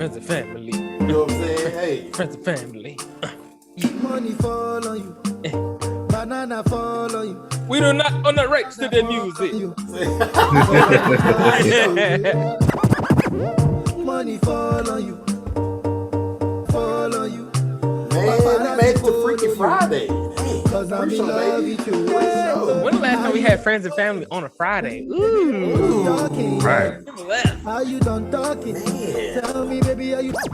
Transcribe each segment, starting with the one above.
Friends and family. You know what I'm saying? Hey. Friends and family. Money fall on you. Banana fall on you. We do not on the rights to the music. Money fall on you. Fall on you. Man, we made it to Freaky Friday. Cause I'm in love with you. When the last time we had friends and family on a Friday? Ooh. Right. Are you done talking? Man. Tell me, baby, are you done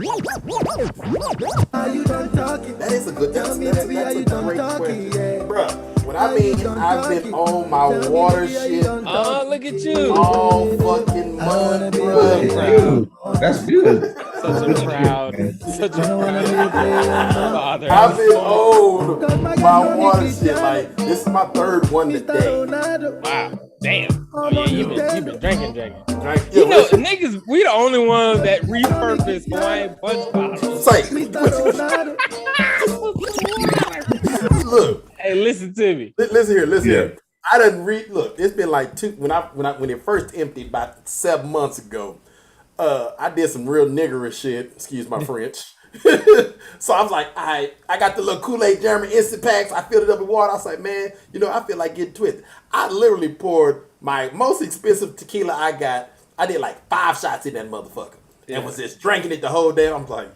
talking? That is a good Tell me, that's baby, are a you done great talking? question. Yeah. Bruh, when I mean I've been on my water shit Oh, look at you. all fucking month, bruh. That's good. Such a proud father. I've been on my water shit. Like, this is my third one today. Wow. Damn. Oh, yeah, you been drinking. Right? You know, niggas, we the only ones that repurpose Hawaiian punch bottles. It's like, look. Hey, listen to me. Listen here. I done look, it's been like when it first emptied about 7 months ago. I did some real niggerish shit, excuse my French. So I was like, I got the little Kool-Aid German instant packs. I filled it up with water. I was like, man, I feel like getting twisted. I literally poured my most expensive tequila I got. I did like 5 shots in that motherfucker. And was just drinking it the whole day. I'm like,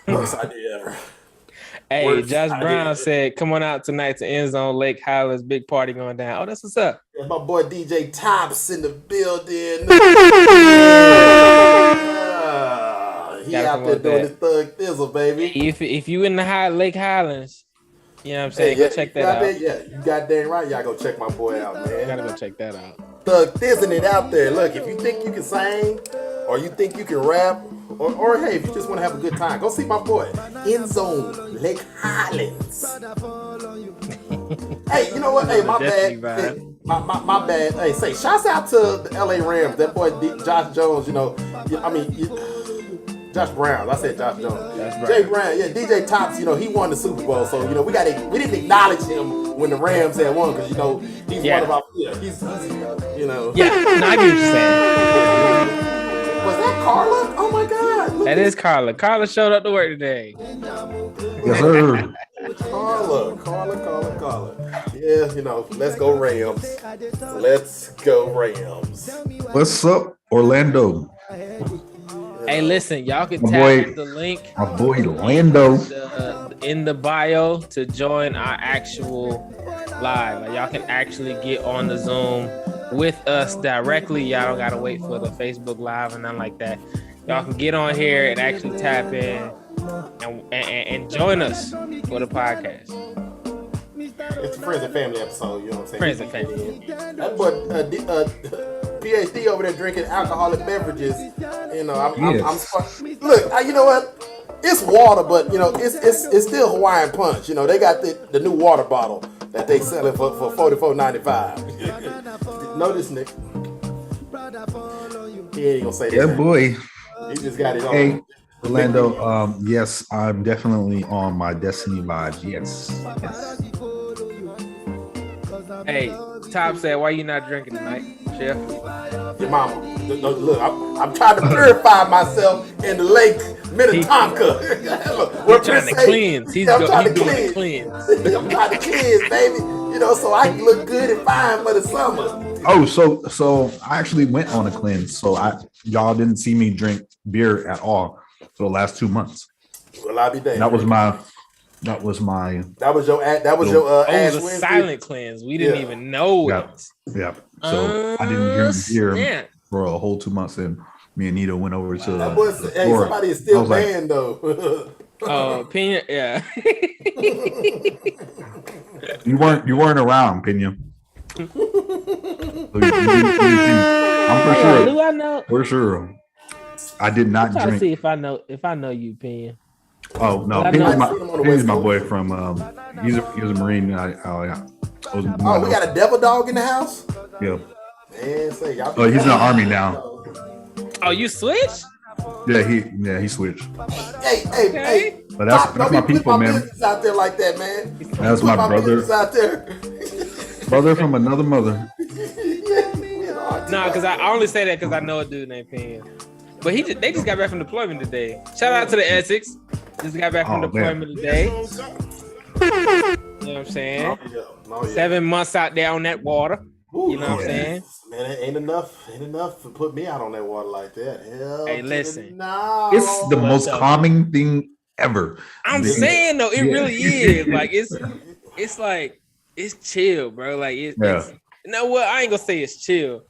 worst idea ever. Hey, Worst Josh idea Brown ever. said, come on out tonight to End Zone Lake Highlands, big party going down. Oh, that's what's up. That's my boy DJ Tops in the building. He Gotta out come there with doing that. his thug thizzle, baby. If you in the Lake Highlands, you know what I'm saying, go check that out. Yeah, you goddamn right. Y'all go check my boy out, man. Gotta go check that out. Thug thizzing it out there. Look, if you think you can sing, or you think you can rap, or hey, if you just want to have a good time, go see my boy. End Zone Lake Highlands. Hey, you know what? Hey, my bad. Definitely Hey, my bad. Hey, say, shouts out to the LA Rams. That boy Josh Jones, Josh Brown. I said Josh Jones. Jay Brown, yeah, DJ Tops, he won the Super Bowl. So, we didn't acknowledge him when the Rams had won, because, he's one of our, he's Yeah, no, I get what you're saying. Was that Carla? Oh my God. That is Carla. Carla showed up to work today. Yes, sir. Carla. Yeah, let's go Rams. Let's go Rams. What's up, Orlando? Hey, listen, y'all can My tap boy- the link My boy Orlando. in the bio to join our actual live. Like, y'all can actually get on the Zoom with us directly. Y'all don't gotta wait for the Facebook Live and nothing like that. Y'all can get on here and actually tap in and join us for the podcast. It's a friends and family episode, you know what I'm saying? Friends and family. That boy, PhD over there drinking alcoholic beverages. I'm look, you know what? It's water, but it's still Hawaiian punch. They got the new water bottle that they selling for $44.95. Notice, Nick. He ain't gonna say that. Yeah, boy. He just got it on. Hey, Orlando. Yes, I'm definitely on my Destiny vibes. Yes. Hey, Top said, why you not drinking tonight, Chef? Your mama. Look, I'm trying to purify myself in the lake Minnetonka. He's trying to cleanse. He's doing a cleanse. I'm trying to cleanse, baby. So I can look good and fine for the summer. Oh, so I actually went on a cleanse. So y'all didn't see me drink beer at all for the last 2 months. Well, I'll be damned. That was your your Ash It was a Wednesday. silent cleanse. We didn't even know Yeah. it. Yeah. So I didn't drink beer snap. for a whole 2 months, and me and Nito went over to That boy the said, hey, store. somebody is I still was like, banned though. Oh, Pena, yeah. You weren't around, Pena. I'm for sure. Do I know? For sure. I did not I'm trying to drink. see if I know you, Pena. Oh no, I Pena's know- Pena's my boy from. He was a Marine. I was Oh, we got a devil dog in the house? yeah. Man, say y'all. Oh, he's in the army now. Oh, you switched? Yeah, he switched. Hey. But that's Don't my be putting people, man. business out there like that, man. That's Put my brother. business out there. Brother from another mother. No, because I only say that because I know a dude named Pena. But they just got back from deployment today. Shout out to the Essex. Just got back from deployment today. You know what I'm saying? Oh, yeah. 7 months out there on that water. Ooh, You know what I'm saying? Man, it ain't enough to put me out on that water like that. Hell, Hey, listen. no. It's the most calming thing ever. I'm saying though, it really is. Like it's like it's chill, bro. Like it's you know what? I ain't gonna say it's chill.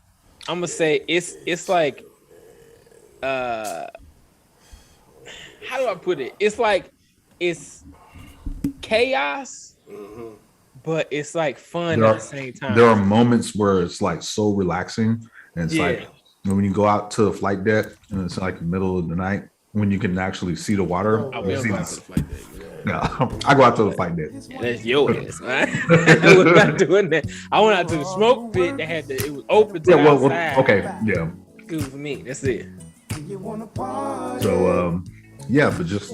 I'm gonna say it's like how do I put it? It's like it's chaos, but it's like fun at the same time. There are moments where it's like so relaxing, and it's like when you go out to the flight deck and it's like the middle of the night when you can actually see the water. I will go out to the flight deck. I go out to the flight deck. That's your ass, man. I was not doing that. I went out to the smoke pit that had it was open to outside. Okay, yeah. Excuse me. That's it. So but just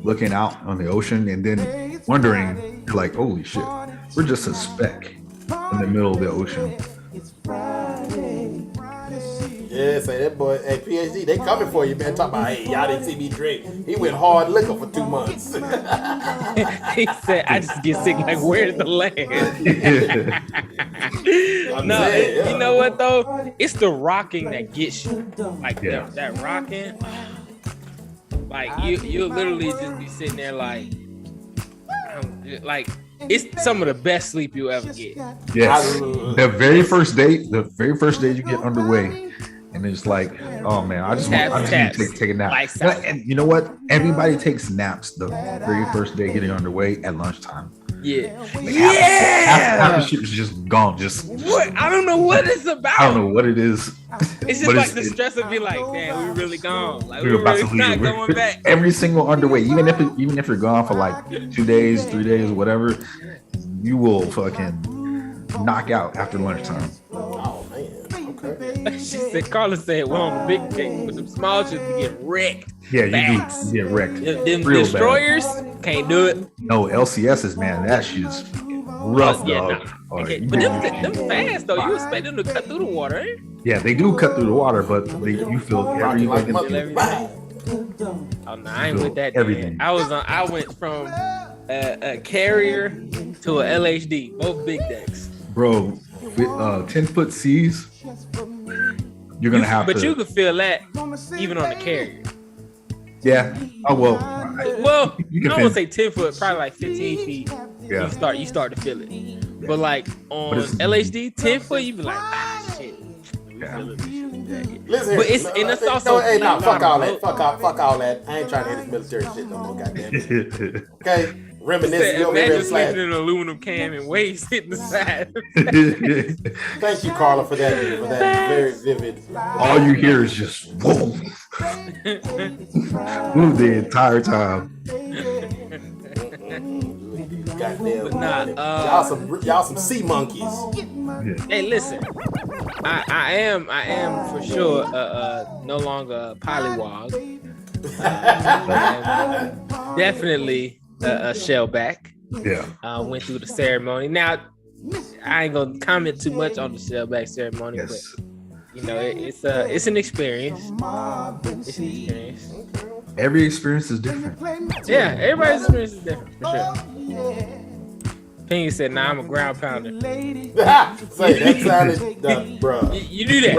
looking out on the ocean and then wondering, like, holy shit, we're just a speck in the middle of the ocean. Yeah, say that boy, hey, PhD, they coming for you, man. Talk about, hey, y'all didn't see me drink. He went hard liquor for 2 months. He said, I just get sick. Like, where's the land? You know what, though? It's the rocking that gets you. Like, that rocking. Like, you'll literally just be sitting there like it's some of the best sleep you'll ever get. Yes. The very first day you get underway, and it's like, oh man, I just want to take a nap. And you know what? Everybody takes naps the very first day getting underway at lunchtime. Yeah. Half the shit is just gone. Just what? I don't know what it's about. I don't know what it is. It's just like the stress of being like, damn, we're really gone. Like we're about really to not leave. going back. Every single underway, even if you're gone for like 2 days, 3 days, whatever, you will fucking knock out after lunchtime. Oh man, okay. She said, Carla said, we're on the big thing, but the small shit to get wrecked. Yeah, you do get wrecked. Them destroyers can't do it. No, LCSs, man, that shit's rough, dog. Okay. But them fast though. You expect them to cut through the water, eh? Yeah, they do cut through the water, but you feel every like everything. Oh no, I ain't with that. Everything. I went from a carrier to a LHD, both big decks. Bro, 10-foot seas. You're gonna have but to. you could feel that even on the carrier. Yeah. Oh well. Well, I won't say 10 foot, probably like 15 feet. Yeah. You start to feel it. But like on LHD, 10 foot, you be like, shit. Listen, but it's also hey, no, fuck all that. Fuck all that. I ain't trying to hear this military shit no more, goddamn. Okay, reminiscing. Imagine sleeping in an aluminum can and waves hitting the side. Thank you, Carla, for that very vivid. All you hear is just whoa. Move the entire time. Goddamn, y'all some sea monkeys. Hey, listen, I am for sure no longer a polywog. Definitely a shellback. Yeah. Went through the ceremony. Now, I ain't gonna comment too much on the shellback ceremony, but you know, it's an experience. It's an experience. Every experience is different. Yeah, everybody's experience is different for sure. Penny said, "Nah, I'm a ground pounder." Say that sounded, bro. You do that.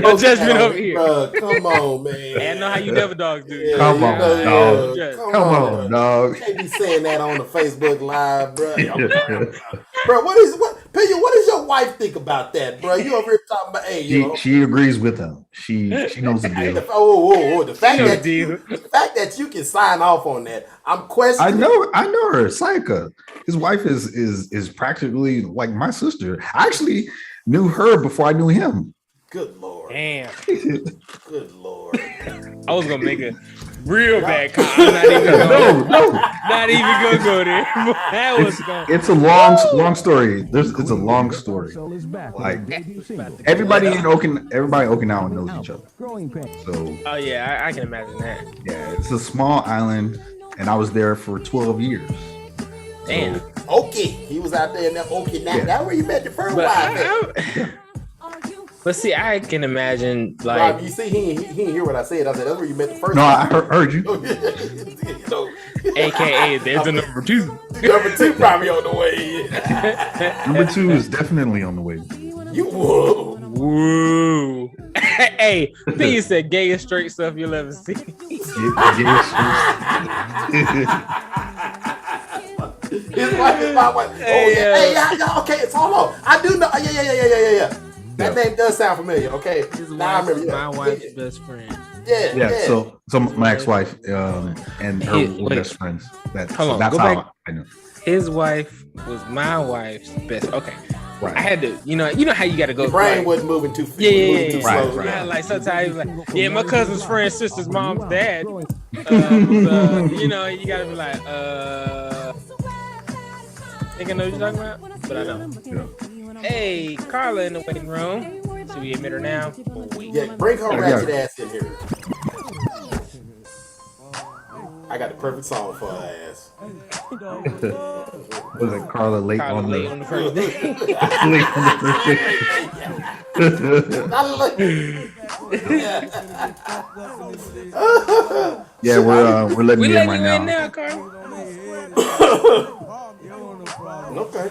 No judgment over here. Bro, come on, man. Hey, I know how you never dogs do. Yeah, Come on, dog. Come on, dog. You can't be saying that on the Facebook Live, bro. Bro, what does your wife think about that, bro? You over here talking about, hey, she agrees with him. She knows the deal. The fact that you can sign off on that, I'm questioning. I know her, Sayaka. His wife is practically like my sister. I actually knew her before I knew him. Good Lord. Damn. Good Lord. I was gonna make a real bad comment. Not even gonna go there. That was it's a long story. It's a long story. Like everybody in Okinawa knows each other. So oh yeah, I can imagine that. Yeah, it's a small island, and I was there for 12 years. Damn. Okay, he was out there in that Okinawa. That's where you met your first wife. But see, I can imagine like Rob, you see, he didn't hear what I said. I said that's where you met the first. No, I heard you. You know, AKA there's a number 2. number 2 probably on the way. Number 2 is definitely on the way. You whoa. Woo. Hey, P said gayest straight stuff you'll ever see. His wife is my wife. Hey, Hey, yeah, okay, it's hold on. I do know. Yeah. That name does sound familiar. Okay, His now I wife remember. is my wife's best friend. Yeah. So my ex-wife and her were best friends. That's Hold on, that's go how back. I know. His wife was my wife's best. Okay, Right. I had to. You know how you got to go. Your brain like, wasn't moving too. Yeah. slow. Right. Yeah, like sometimes, like, yeah, my cousin's friend, sister's mom's dad. You know, you gotta be like, think I know what you're talking about, but I don't. Yeah. Hey, Carla in the waiting room. Should we admit her now? Oh, wait. Yeah, bring her ratchet ass in here. I got the perfect song for her ass. Was it Carla late Carla on late the on the first day. late on the Yeah, we're letting We you in letting right you in now. now, Carla. Okay.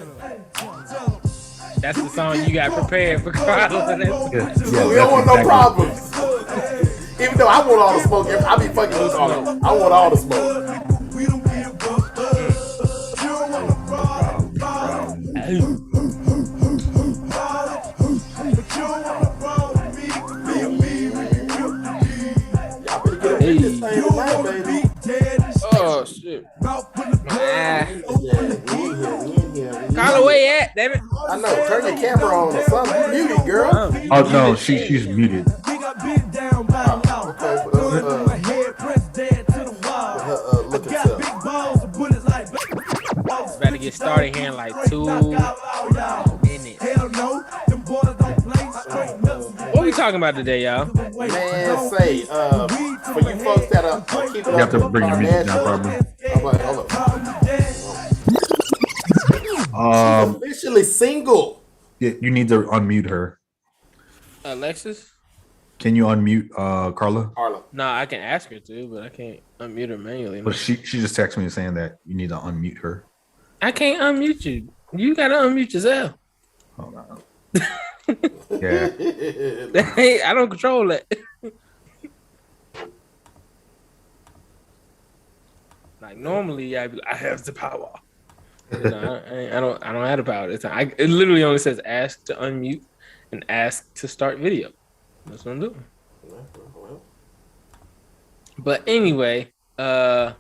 That's the song you got prepared for Carla. Yeah, We don't that's want no exactly- problems. Even though I want all the smoke, I be fucking with all. I want all the smoke. Y'all better get up in this thing tonight, baby. Oh shit. Ah. Yeah, we in here. Carla, where you at? Damn it. I know. Turn your camera on or something. You muted, girl. Oh no, she's muted. Okay, look at her. About to get started here in like 2 minutes. What we talking about today, y'all? Man, say, for you folks that are keeping You up have to with bring your music down, Kardashian, probably. hold up. She's officially single. Yeah, you need to unmute her. Alexis? Can you unmute Carla? Arla. No, I can ask her to, but I can't unmute her manually. But she just texted me saying that you need to unmute her. I can't unmute you. You gotta unmute yourself. Hold on. Yeah. Hey, I don't control that. Like normally, I have the power. You know, I don't have the power this time. It literally only says ask to unmute and ask to start video. That's what I'm doing. But anyway, who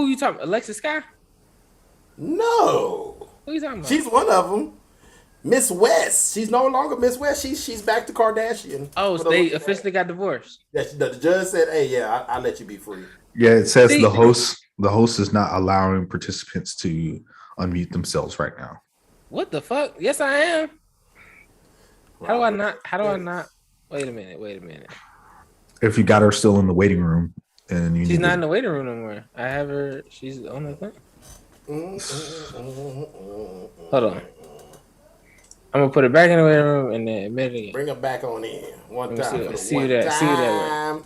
you talking? Alexis Sky? No. Who you talking about? She's one of them. Miss West. She's no longer Miss West. She's back to Kardashian. Oh, so they officially got divorced. Yeah, the judge said, "Hey, yeah, I'll let you be free." Yeah, it says See- the host is not allowing participants to unmute themselves right now. What the fuck? Yes, I am. How do I not? Wait a minute. If you got her still in the waiting room and you She's need not to- in the waiting room no more. I have her. She's on the thing. Hold on. I'm gonna put it back in the waiting room and then admit it again. Bring her back on in one Let me time. see- for the see one that- see that time.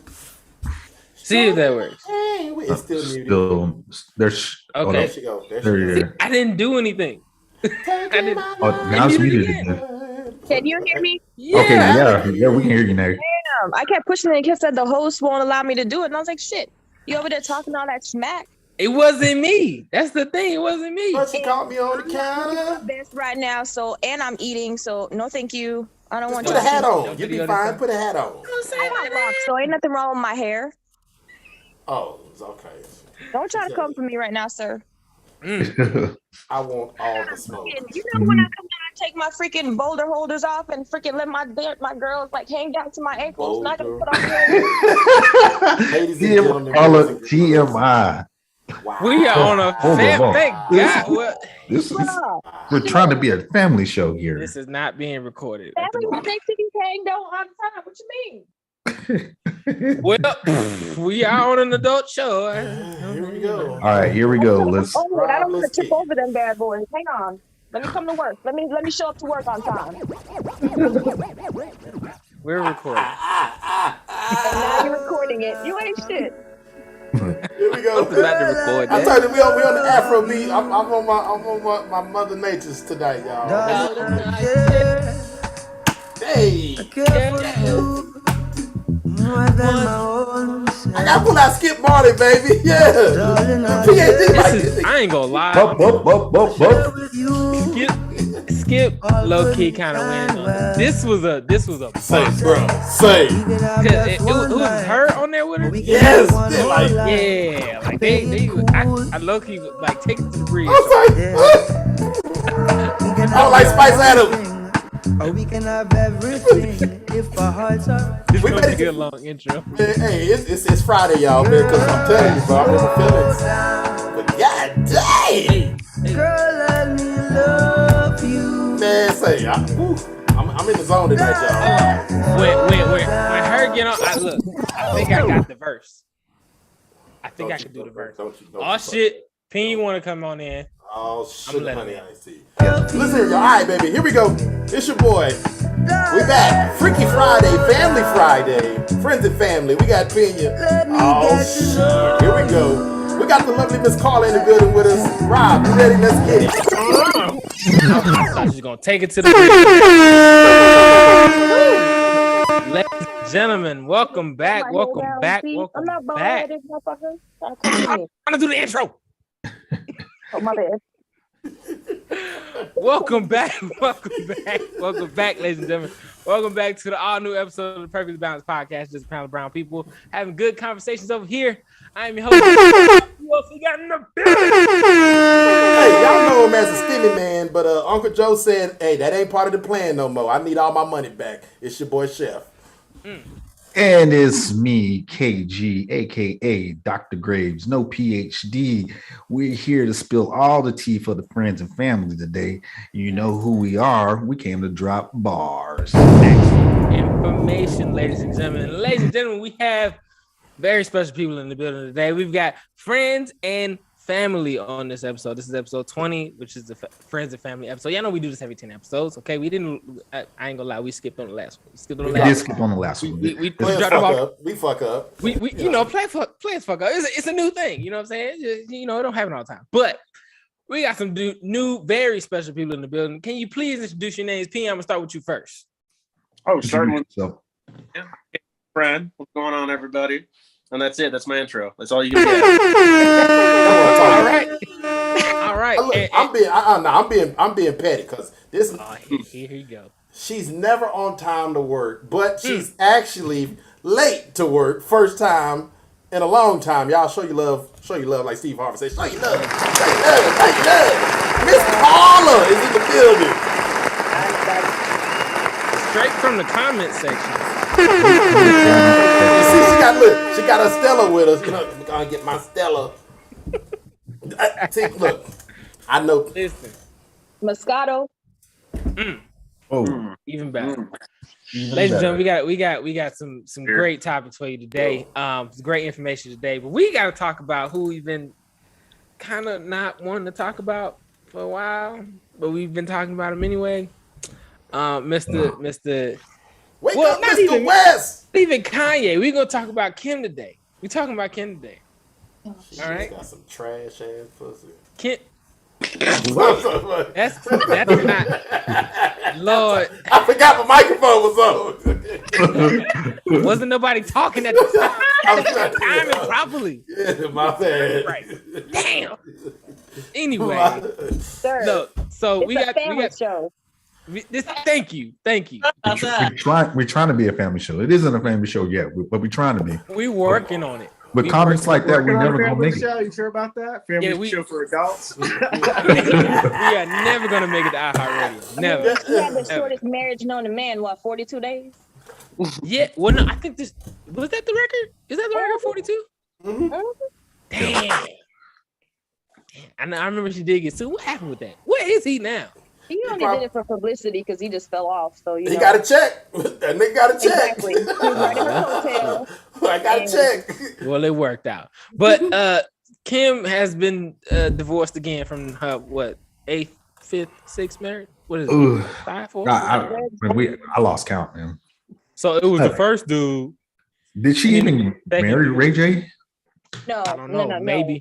See if that works. Hey, it's still muted. still there's Okay. There she goes. There she There goes. you go. I didn't do anything. I didn't. Oh, now it's muted muted again. again. Can you hear me? Yeah. Okay, yeah, we can hear you now. I kept pushing it and kept said the host won't allow me to do it. And I was like, shit, you over there talking all that smack? It wasn't me. That's the thing. It wasn't me. But she caught me on the counter. Best right now, so and I'm eating, so no thank you. I don't want Put you a hat to on. You'll be fine. Put a hat on. So ain't nothing wrong with my hair. Oh, it's okay. Don't try to come for me right now, sir. I want all the smoke. You know when I come down and take my freaking boulder holders off and freaking let my girls like hang down to my ankles. Not gonna put on Ladies and gentlemen. Carla, TMI. Wow. We are on a Hold thank on. God. What? This is we're trying to be a family show here. This is not being recorded. at the Family moment. mistakes to be hanged on all the time. What you mean? Well, we are on an adult show. Here we go. All right, here we go. Let's Oh, I don't want Let's to tip see. over them bad boys. Hang on. Let me come to work. Let me show up to work on time. We're recording. And now you're recording it. You ain't shit. Here we go. I'm about to record I that. told you we on the Afro beat. I'm on my Mother Nature's tonight, y'all. Hey, I gotta pull out Skip Marley, baby. Yeah. I ain't gonna lie. Skip low key kind of wins on this. This was a say, bro. Say. It was her on there with her. Yes. Yeah, like they I low key like take it to the bridge. I don't like Spice Adams. We can have everything if our hearts are. This gonna be a good long intro. Man, hey, it's Friday, y'all, man. Because I'm telling you, bro, I'm in my feelings. But god dang, Girl, let me love you. man, say, I'm in the zone tonight, y'all. When her get on, I think I got the verse. I think I can do the verse. Oh shit, Pin, you want to come on in? Oh shit, honey, I see. Listen here, y'all. All right, baby, here we go. It's your boy. We back. Freaky Friday, Family Friday, friends and family. We got Pena. Oh shit, here we go. We got the lovely Miss Carla in the building with us. Rob, you ready? Let's get it. I thought you was gonna take it to the. Ladies and gentlemen, welcome back. Welcome back. Welcome back. I'm gonna do the intro. Oh, my bad. Welcome back, ladies and gentlemen. Welcome back to the all new episode of the Perfectly Balanced Podcast. Just a panel of brown people having good conversations over here. I am your host. Who else we got in the building? Hey, y'all know him as a skinny man, but Uncle Joe said, "Hey, that ain't part of the plan no more. I need all my money back." It's your boy Chef. And it's me, KG, aka Dr. Graves, no PhD. We're here to spill all the tea for the friends and family today. You know who we are. We came to drop bars. Information, ladies and gentlemen. Ladies and gentlemen, we have very special people in the building today. We've got friends and family on this episode. This is episode 20, which is the friends and family episode. Y'all know we do this every 10 episodes. Okay, we didn't. I ain't gonna lie, we skipped on the last one. We did skip on the last one. We fuck up. We you know, players fuck up. It's a new thing. You know what I'm saying? You know, it don't happen all the time. But we got some new, very special people in the building. Can you please introduce your names? P, I'm gonna start with you first. Oh, certainly. Yeah. Friend, what's going on, everybody? And that's it. That's my intro. That's all you can get. All right. Look, I'm being petty because this. Here you go. She's never on time to work, but she's actually late to work. First time in a long time. Y'all show you love like Steve Harvey says. Show you love. Miss Carla is in the building. Straight from the comment section. You see, she got her Stella with us. You know, we're gonna get my Stella. See, look, I know. Listen, Moscato. Oh, even better. Ladies and gentlemen, we got some great topics for you today. Some great information today, but we got to talk about who we've been kind of not wanting to talk about for a while, but we've been talking about him anyway. Mr. Wake up, Mr. West. Even Kanye. We're gonna talk about Kim today. We're talking about Kim today. All right. Got some trash ass pussy. Kim. That's not. Lord. I forgot my microphone was on. Wasn't nobody talking at the time. I was trying to time it properly. Yeah, my bad. Right. Damn. Anyway. Sir, so we got show. This, thank you. We're trying to be a family show. It isn't a family show yet, but we're trying to be. We're working on it. With comments like that, we're never gonna make it. You sure about that? Family show for adults. We are never gonna make it to iHeartRadio. Never. You had the shortest marriage known to man. What, 42 days? Yeah. Well, no. I think this was that the record. Is that the record? 42. Mm-hmm. Damn. I remember she did get sued. What happened with that? Where is he now? He only did it for publicity because he just fell off. So he got a check. That nigga got a check. Exactly. He was right in the hotel. I got a check. Well, it worked out. But Kim has been divorced again from her eighth fifth, sixth marriage? What is Ooh. it? 5, 4? I lost count, man. So it was the first dude. Did she even marry Ray J? No, I don't know. Maybe.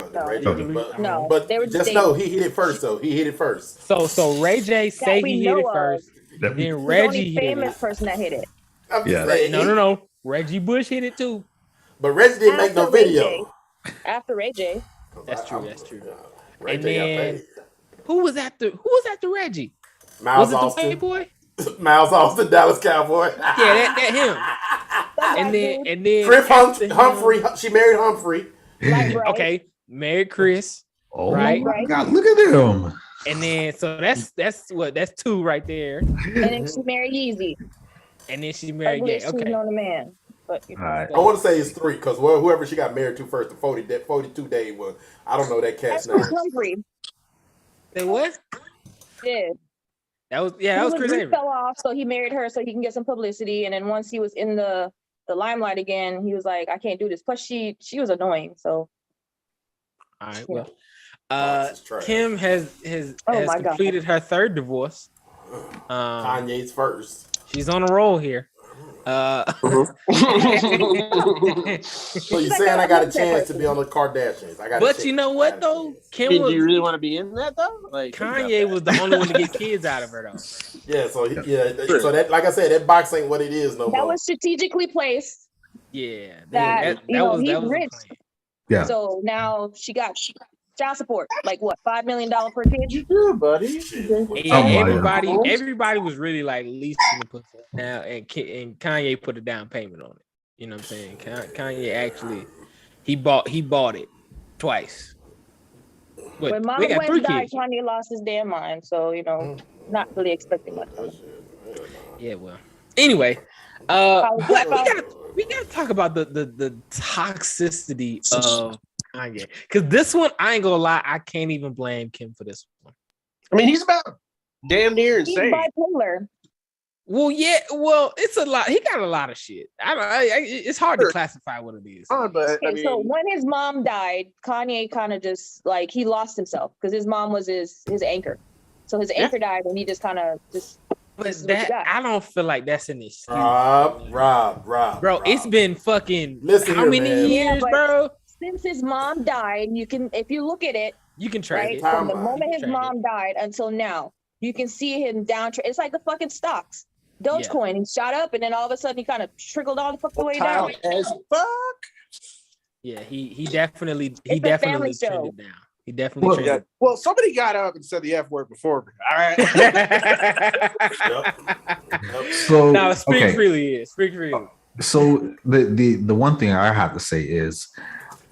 No. But They were just dating. know he hit it first, though. He hit it first. So Ray J say we he hit it know of. first. Then He's the Reggie only hit famous it. person that hit it. I'm Yeah. saying, No. Reggie Bush hit it too. But Reggie didn't make no After Ray video. After Ray J. That's true. Ray And J got then paid. who was after Reggie? Miles Was it the Austin. Wayne boy? Miles Austin, Dallas Cowboy. Yeah, that him. And then Chris after him- Humphrey. She married Humphrey. Right. Okay, married Chris. Oh Right. my God! Look at them. And then so that's 2 right there. And then she married Yeezy. And then she married Ugliest Gay. Okay. cheating on the man. But you know, All right. I want to say it's 3 because whoever she got married to first, the 42 day one. I don't know that cat's that's Chris name. Humphrey. Say what? Yeah. That was Chris He Avery. fell off, so he married her so he can get some publicity. And then once he was in the limelight again, he was like, I can't do this. Plus she was annoying. So All right. Yeah. Well, this is trash. Kim has my God. completed her 3rd divorce. Kanye's first. She's on a roll here. So you saying I got a chance to be on the Kardashians? I got. But you know what though? Kim Do was you really want to be in that though? Like Kanye was the only one to get kids out of her though. Yeah. So So that, like I said, that box ain't what it is no that more. was strategically placed. Yeah, That, you know, he's that was the rich. plan. Yeah. So now she got child support, like what, $5 million per kid? Yeah, buddy. Yeah, everybody was really like leasing the pussy now, and Kanye put a down payment on it. You know what I'm saying? Kanye actually he bought it twice. But When they Mama got 3 Gwen died, kids. Kanye lost his damn mind. So, you know, not really expecting much from him. Yeah, well. Anyway, we gotta talk about the toxicity of Kanye, because this one, I ain't gonna lie, I can't even blame Kim for this one. I mean, he's about damn near He's insane. bipolar. Well, yeah, it's a lot. He got a lot of shit. It's hard to classify what it is. But I Okay, so mean, when his mom died, Kanye kind of just like he lost himself because his mom was his anchor. So his anchor died, and he just kind of just. But this is what you got. I don't feel like that's an excuse. Rob. Bro, it's been fucking Listen how here, many man. years, Yeah, but- bro? Since his mom died, you can, if you look at it, You can track right, it. from the Timeline. moment his Track mom died until now, you can see him down. It's like the fucking stocks. Dogecoin, he shot up, and then all of a sudden he kind of trickled all the fucking way down. as fuck. Yeah, he definitely It's a family show. trended down. He definitely trended. Well, somebody got up and said the F word before me. All right. So No, speak okay. freely. Speak freely. So the one thing I have to say is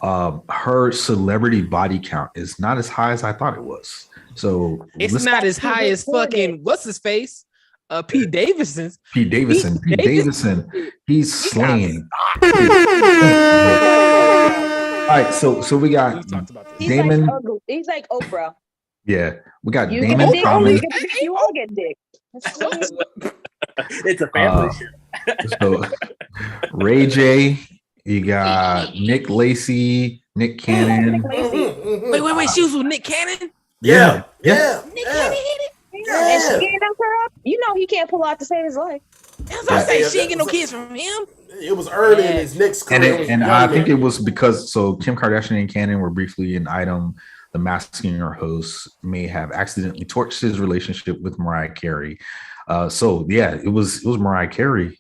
her celebrity body count is not as high as I thought it was. So It's let's- not as high as fucking what's his face? Pete Davidson's. Pete Davidson. Pete Pete Davidson. He's slaying. All right, so we We got talked about this. He's Damon. like ugly. He's like Oprah. Yeah, we got You get Damon dick, Thomas. you all get dick. It's a family Uh, shit. So Ray J, you got Nick Lacey, Nick Cannon. Wait. She was with Nick Cannon? Yeah. Nick Cannon hit it? And she gave them her up. You know he can't pull out to save his life. That's what I say. Yeah, She ain't get no that- kids from him. It was early in his next And career. and I think it was because Kim Kardashian and Cannon were briefly an item. The Masked Singer host may have accidentally torched his relationship with Mariah Carey. So yeah, it was Mariah Carey.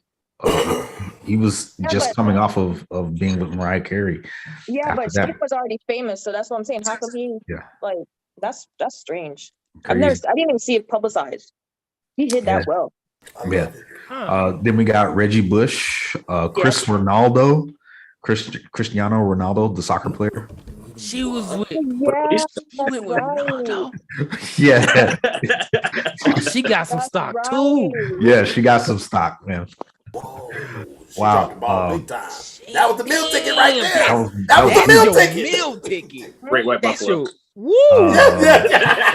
He was just but- coming off of being with Mariah Carey. Yeah, After but that. Skip was already famous, so that's what I'm saying. How come he? Yeah. Like that's strange. Crazy. I didn't even see it publicized. He did that well. Yeah. Huh. Then we got Reggie Bush, Cristiano Ronaldo, the soccer player. She was with Yeah, that's with Ronaldo. Yeah, She got some That's stock right. too. yeah, she got some stock, man. Wow. Big time. That was the meal ticket right there. That was That was the That's meal your ticket. meal ticket. Great White That's Buffalo. your woo.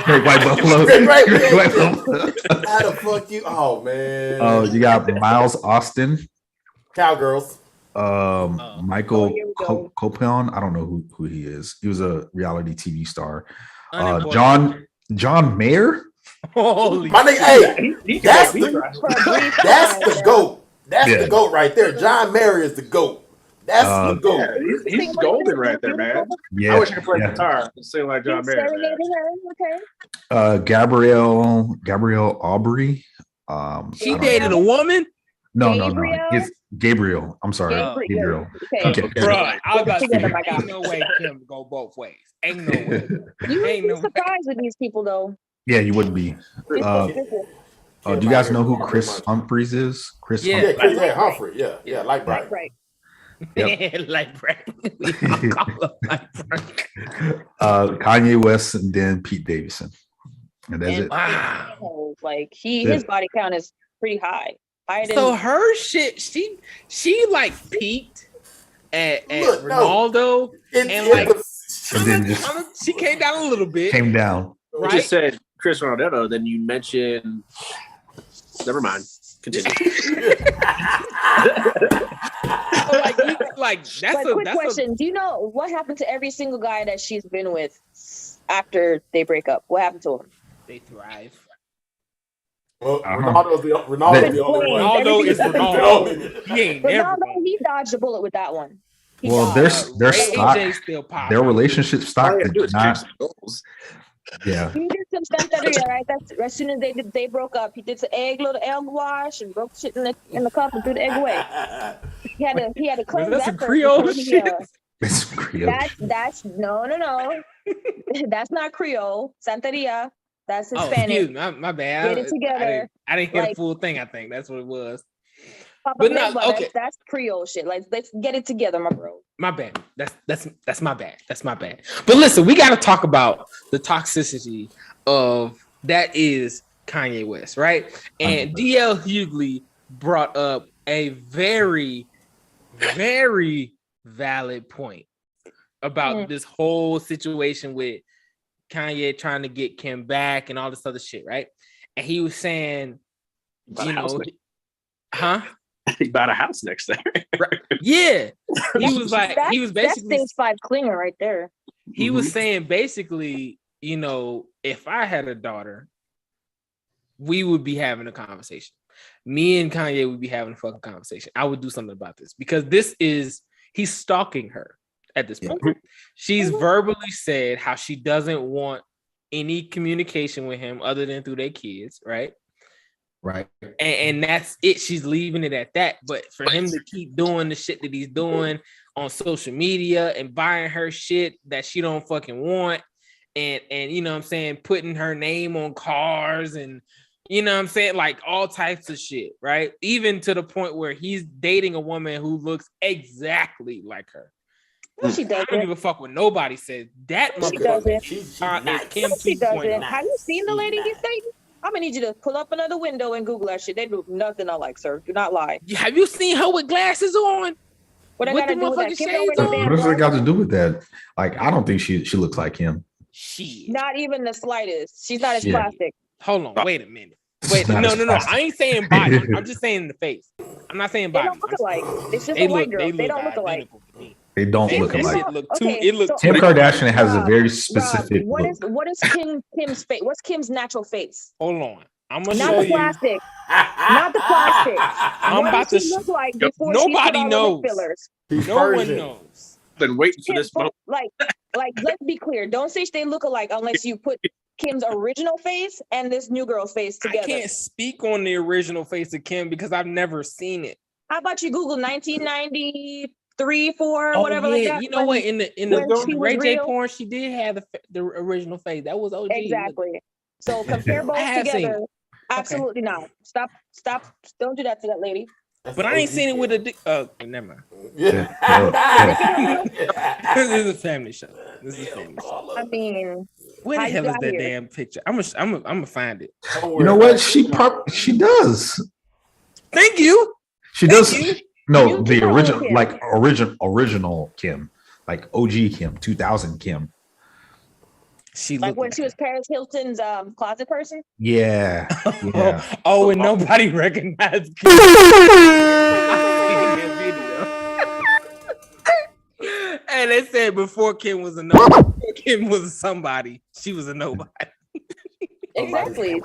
Great White Buffalo. Great White Buffalo. How the fuck you? Oh man. You got Miles Austin, Cowgirls. Michael here we go. Copion. I don't know who he is. He was a reality TV star. Unimportant. John Mayer. Holy My nigga, hey, that's the GOAT. That's the GOAT right there. John Mayer is the GOAT. That's the GOAT. Yeah, he's golden right there, man. Yeah, I wish I could play guitar and sing like John Mayer. Okay. Gabrielle Aubrey. She dated a woman? No. It's Gabriel. I'm sorry, Gabriel. Okay. Right. I was about to say, ain't no way Kim go both ways. Ain't no way. You would be surprised with these people, though. Yeah, you wouldn't be. Do you guys know who Chris Humphries is? Chris Humphrey. Yeah, like Brian. Right. Yep. Like Brian. We all call him like Brian. Kanye West and then Pete Davidson. And that's it. Wow. Like his body count is pretty high. So her shit, she like peaked at Ronaldo, and then she came down a little bit. Came down. Right? You just said Chris Ronaldo, then you mentioned. Never mind. Continue. That's a quick question. Do you know what happened to every single guy that she's been with after they break up? What happened to them? They thrive. Well, Ronaldo is Ronaldo. He ain't never. He dodged a bullet with that one. Their stock, their relationship stock did not. Yeah. He did some stuff that right. That's as soon as they broke up. He did some little egg wash and broke shit in the cup and threw the egg away. He had to cleanse that. Some Creole shit. It's Creole. That's no. That's not Creole. Santeria. That's Hispanic. My bad. Get it together. I didn't hear the full thing. I think that's what it was. But okay. That's Creole shit. Like, let's get it together, my bro. My bad. That's my bad. That's my bad. But listen, we got to talk about the toxicity of that is Kanye West, right? And DL Hughley brought up a very, very valid point about this whole situation with Kanye trying to get Kim back and all this other shit, right? And he was saying, he bought a house next there. Right. Yeah. He was like, he was basically that's stage 5 clinger right there. He was saying basically, if I had a daughter, we would be having a conversation. Me and Kanye would be having a fucking conversation. I would do something about this because he's stalking her at this point. She's verbally said how she doesn't want any communication with him other than through their kids, right? Right. And that's it. She's leaving it at that. But for him to keep doing the shit that he's doing on social media and buying her shit that she don't fucking want and you know what I'm saying, putting her name on cars and you know what I'm saying, like all types of shit, right? Even to the point where he's dating a woman who looks exactly like her. No, she doesn't. I don't give a fuck what nobody says. That motherfucker is Kim 2.0. Have you seen the lady he's dating? I'm gonna need you to pull up another window and Google that shit. They do nothing alike, sir. Do not lie. Have you seen her with glasses on? What I gotta do with that? What does it got to do with that? Like, I don't think she looks like him. Not even the slightest. She's not as plastic. Hold on, wait a minute. Wait, no. I ain't saying body. I'm just saying in the face. I'm not saying body. They don't look alike. It's just a white girl. They don't look alike. They don't look alike. Kim Kardashian has a very specific Rob, look. What is Kim's face? What's Kim's natural face? Hold on. I'm gonna not show the plastic. you. Not the plastic. I'm what about does to. she look like before Nobody she put knows. Fillers? No one knows. Been waiting for this moment. Like, let's be clear. Don't say they look alike unless you put Kim's original face and this new girl's face together. I can't speak on the original face of Kim because I've never seen it. How about you Google 1993, 4, whatever like that? You know what? In the Ray J porn, she did have the original face. That was OG. Exactly. So compare both together. Absolutely not. Stop. Don't do that to that lady. But I ain't seen it with a dick. Never mind. Yeah. This is a family show. I mean, where the hell is that damn picture? I'm gonna find it. You know what? She does. Thank you. She does. No, the original Kim, like OG Kim, 2000 Kim. She like when she was Paris Hilton's closet person. Yeah. And nobody recognized Kim. And they said before Kim was a nobody, Kim was somebody. She was a nobody. Exactly.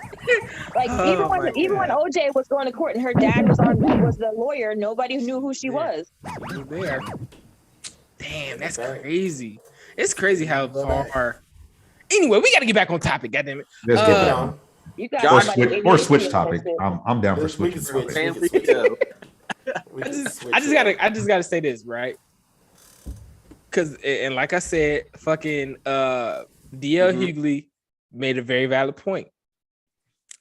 Like Oh even when OJ was going to court and her dad was the lawyer, nobody knew who she was. There. Damn, that's crazy. It's crazy how far. Anyway, we got to get back on topic. Goddamn it. Let's get down. You got or switch topic. I'm down for switching topic. I just gotta say this, right? Because and like I said, fucking DL Hughley made a very valid point.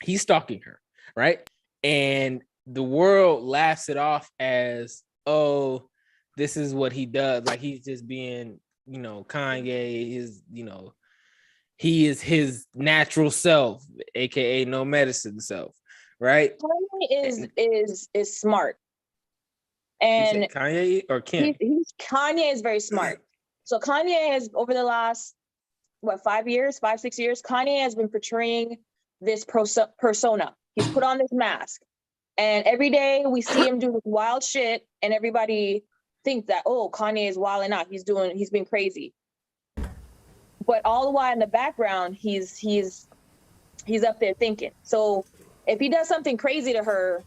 He's stalking her, right? And the world laughs it off as, oh, this is what he does. Like he's just being, Kanye is, he is his natural self, aka no medicine self, right? Kanye is smart. And Kanye or Kim? Kanye is very smart. So Kanye has, over the last 5, 6 years, Kanye has been portraying this persona. He's put on this mask, and every day we see him do this wild shit, and everybody thinks that, oh, Kanye is wilding out. He's been crazy. But all the while in the background, he's up there thinking. So if he does something crazy to her,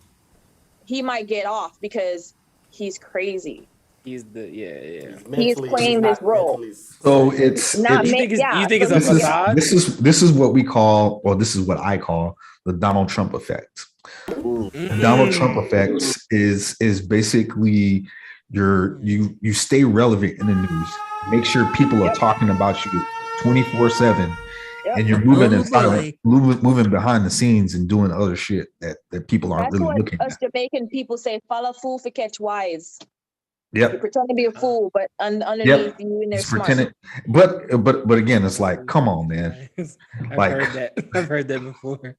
he might get off because he's crazy. He's He's playing this role. So it's not. You think it's a facade? This is what we call, or this is what I call, the Donald Trump effect. The Donald Trump effect is basically you stay relevant in the news. Make sure people are talking about you 24/7, and you're moving in silence, moving behind the scenes and doing other shit that people aren't really looking at. Us Jamaican people say, "Follow fool for catch wise." Yep. You pretend to be a fool, but underneath you in there smart. But again, it's like, come on, man. I've heard that before.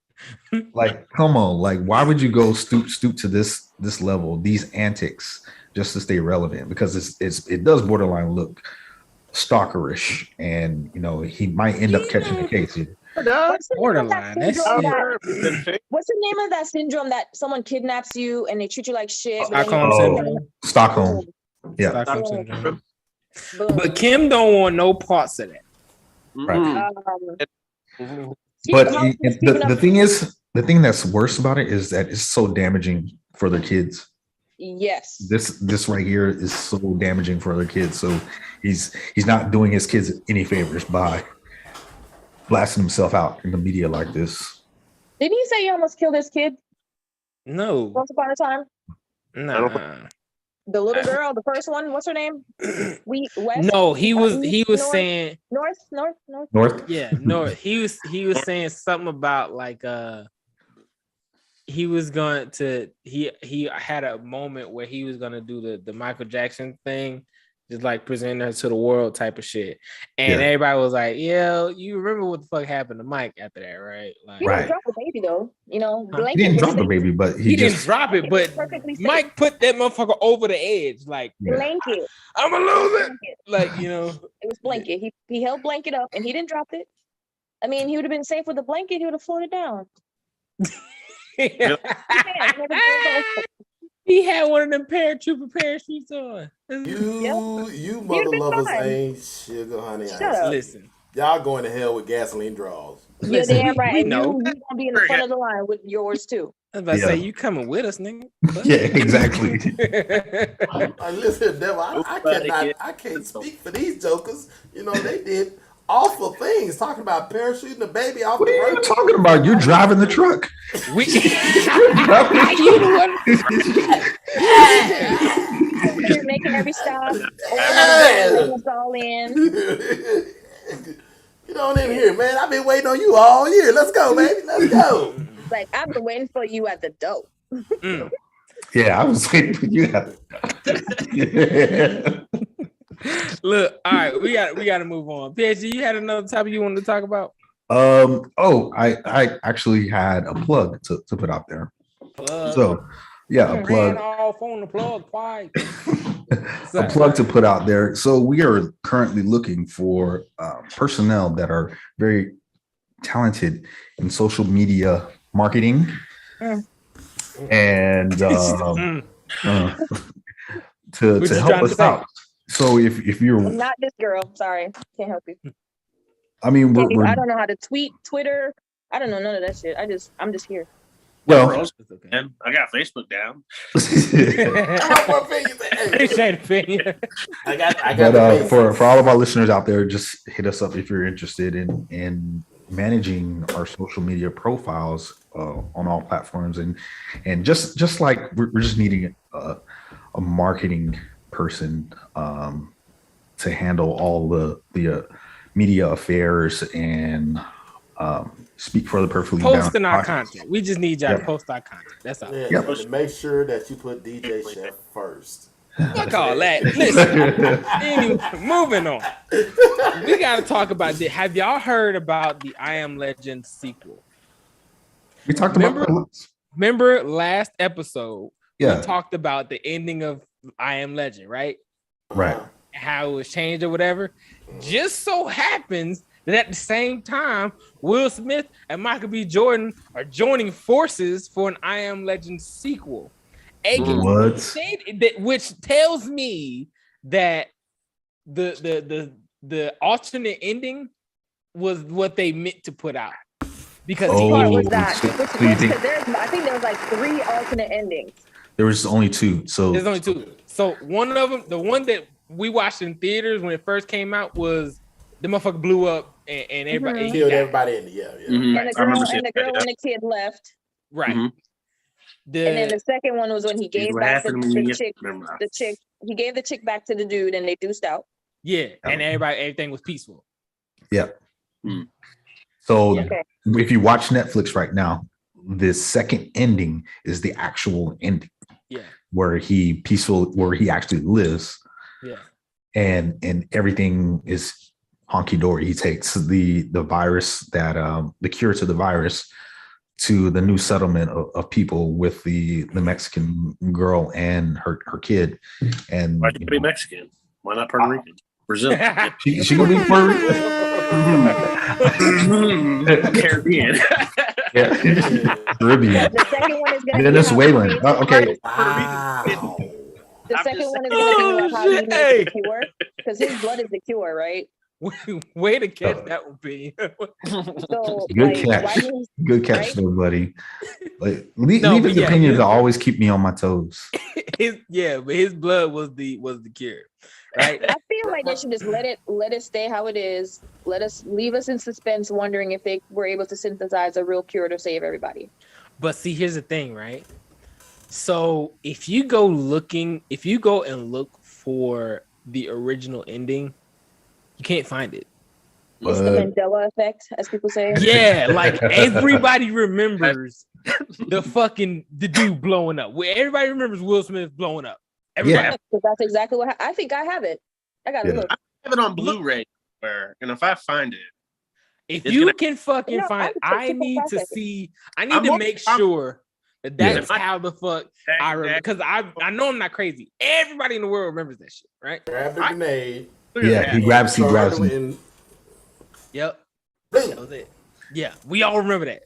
Like, come on, like, why would you go stoop to this level, these antics, just to stay relevant? Because it does borderline look stalkerish, and he might end up catching the case here. Borderline. What's the name of that syndrome that someone kidnaps you and they treat you like shit? Stockholm. Yeah. Stockholm syndrome. But Kim don't want no parts of that. Right. But the thing that's worse about it is that it's so damaging for their kids. Yes. This right here is so damaging for other kids. So he's not doing his kids any favors by blasting himself out in the media like this. Didn't he say he almost killed his kid? No. Once upon a time? No. The little girl, the first one, what's her name? West? No, he was saying North. Yeah, North. He was saying something about like he was going to he had a moment where he was gonna do the Michael Jackson thing, just like present her to the world type of shit. And everybody was like, yeah, you remember what the fuck happened to Mike after that, right? Like, he didn't drop the baby though. He didn't drop the baby, but he didn't drop it, but Mike put that motherfucker over the edge. Like, blanket. I'm gonna lose it. Like, it was blanket. He held blanket up and he didn't drop it. I mean, he would have been safe with the blanket, he would have floated down. He had one of them paratrooper parachutes on. You mother lovers ain't sugar, honey. Listen, y'all going to hell with gasoline draws. You're damn right. We know. You gonna be in the front of the line with yours too. I was about to say, you coming with us, nigga. Yeah, exactly. Listen, devil, I can't speak for these jokers. They did awful things, talking about parachuting the baby off. What are you talking about? You're driving the truck. You're making every stop. All in. Get on in here, man. I've been waiting on you all year. Let's go, baby. Let's go. Like, I've been waiting for you at the door. Yeah, I was waiting for you at the door. Look, all right, we got to move on. PSG, you had another topic you wanted to talk about? I actually had a plug to put out there. So, yeah, a plug. Off on the plug, a plug to put out there. So we are currently looking for personnel that are very talented in social media marketing, and to help us out. So if you're not this girl, sorry, can't help you. I mean, I don't know how to tweet, Twitter, I don't know none of that shit. I'm just here. Well, and I got Facebook down. I got but for all of our listeners out there, just hit us up if you're interested in managing our social media profiles on all platforms, and just like we're just needing a marketing person to handle all the media affairs and speak for the perfectly posting our content. We just need y'all to post our content. That's all. Yeah, to make sure that you put DJ Chef first. Fuck all that. Listen, anyway, moving on. We got to talk about this. Have y'all heard about the I Am Legend sequel? We talked about. Remember last episode? Yeah. We talked about the ending of I Am Legend, right? Right. How it was changed or whatever. Just so happens that at the same time, Will Smith and Michael B. Jordan are joining forces for an I Am Legend sequel. What? Which tells me that the alternate ending was what they meant to put out. Because what was that? I think there was like 3 alternate endings. There was only 2. So there's only 2. So one of them, the one that we watched in theaters when it first came out, was the motherfucker blew up and everybody killed everybody in the And the girl and the kid left. Right. And then the second one was when he gave back the chick. He gave the chick back to the dude, and they deuced out. Yeah, and everything was peaceful. Yeah. So if you watch Netflix right now, the second ending is the actual ending. Yeah. Where he actually lives. Yeah. And everything is honky dory. He takes the virus that the cure to the virus to the new settlement of people with the Mexican girl and her kid. And why should it be Mexican? Why not Puerto Rican? Brazil. she gonna be Puerto Rican. Caribbean. Yeah. Caribbean. The second one is gonna be Venezuelan. Okay. Wow. The second one is going to be how he makes the cure, because his blood is the cure, right? Way to catch that one, P. So, good catch. Good catch, though, buddy. Like, leave opinions to always keep me on my toes. But his blood was the cure, right? I feel like they should just let it stay how it is. Leave us in suspense, wondering if they were able to synthesize a real cure to save everybody. But see, here's the thing, right? So if you go and look for the original ending, you can't find it. It's the Mandela effect, as people say. Yeah, like everybody remembers the dude blowing up. Everybody remembers Will Smith blowing up. Everybody. Yeah, that's exactly what I think. I have it. I got it. I have it on Blu-ray, and if I find it, if you can fucking find it, I need to see. I need to make sure that's how the fuck I remember, because I know I'm not crazy. Everybody in the world remembers that shit, right? Grab the grenade. Yeah, he grabs him. Yep. That was it. Yeah, we all remember that.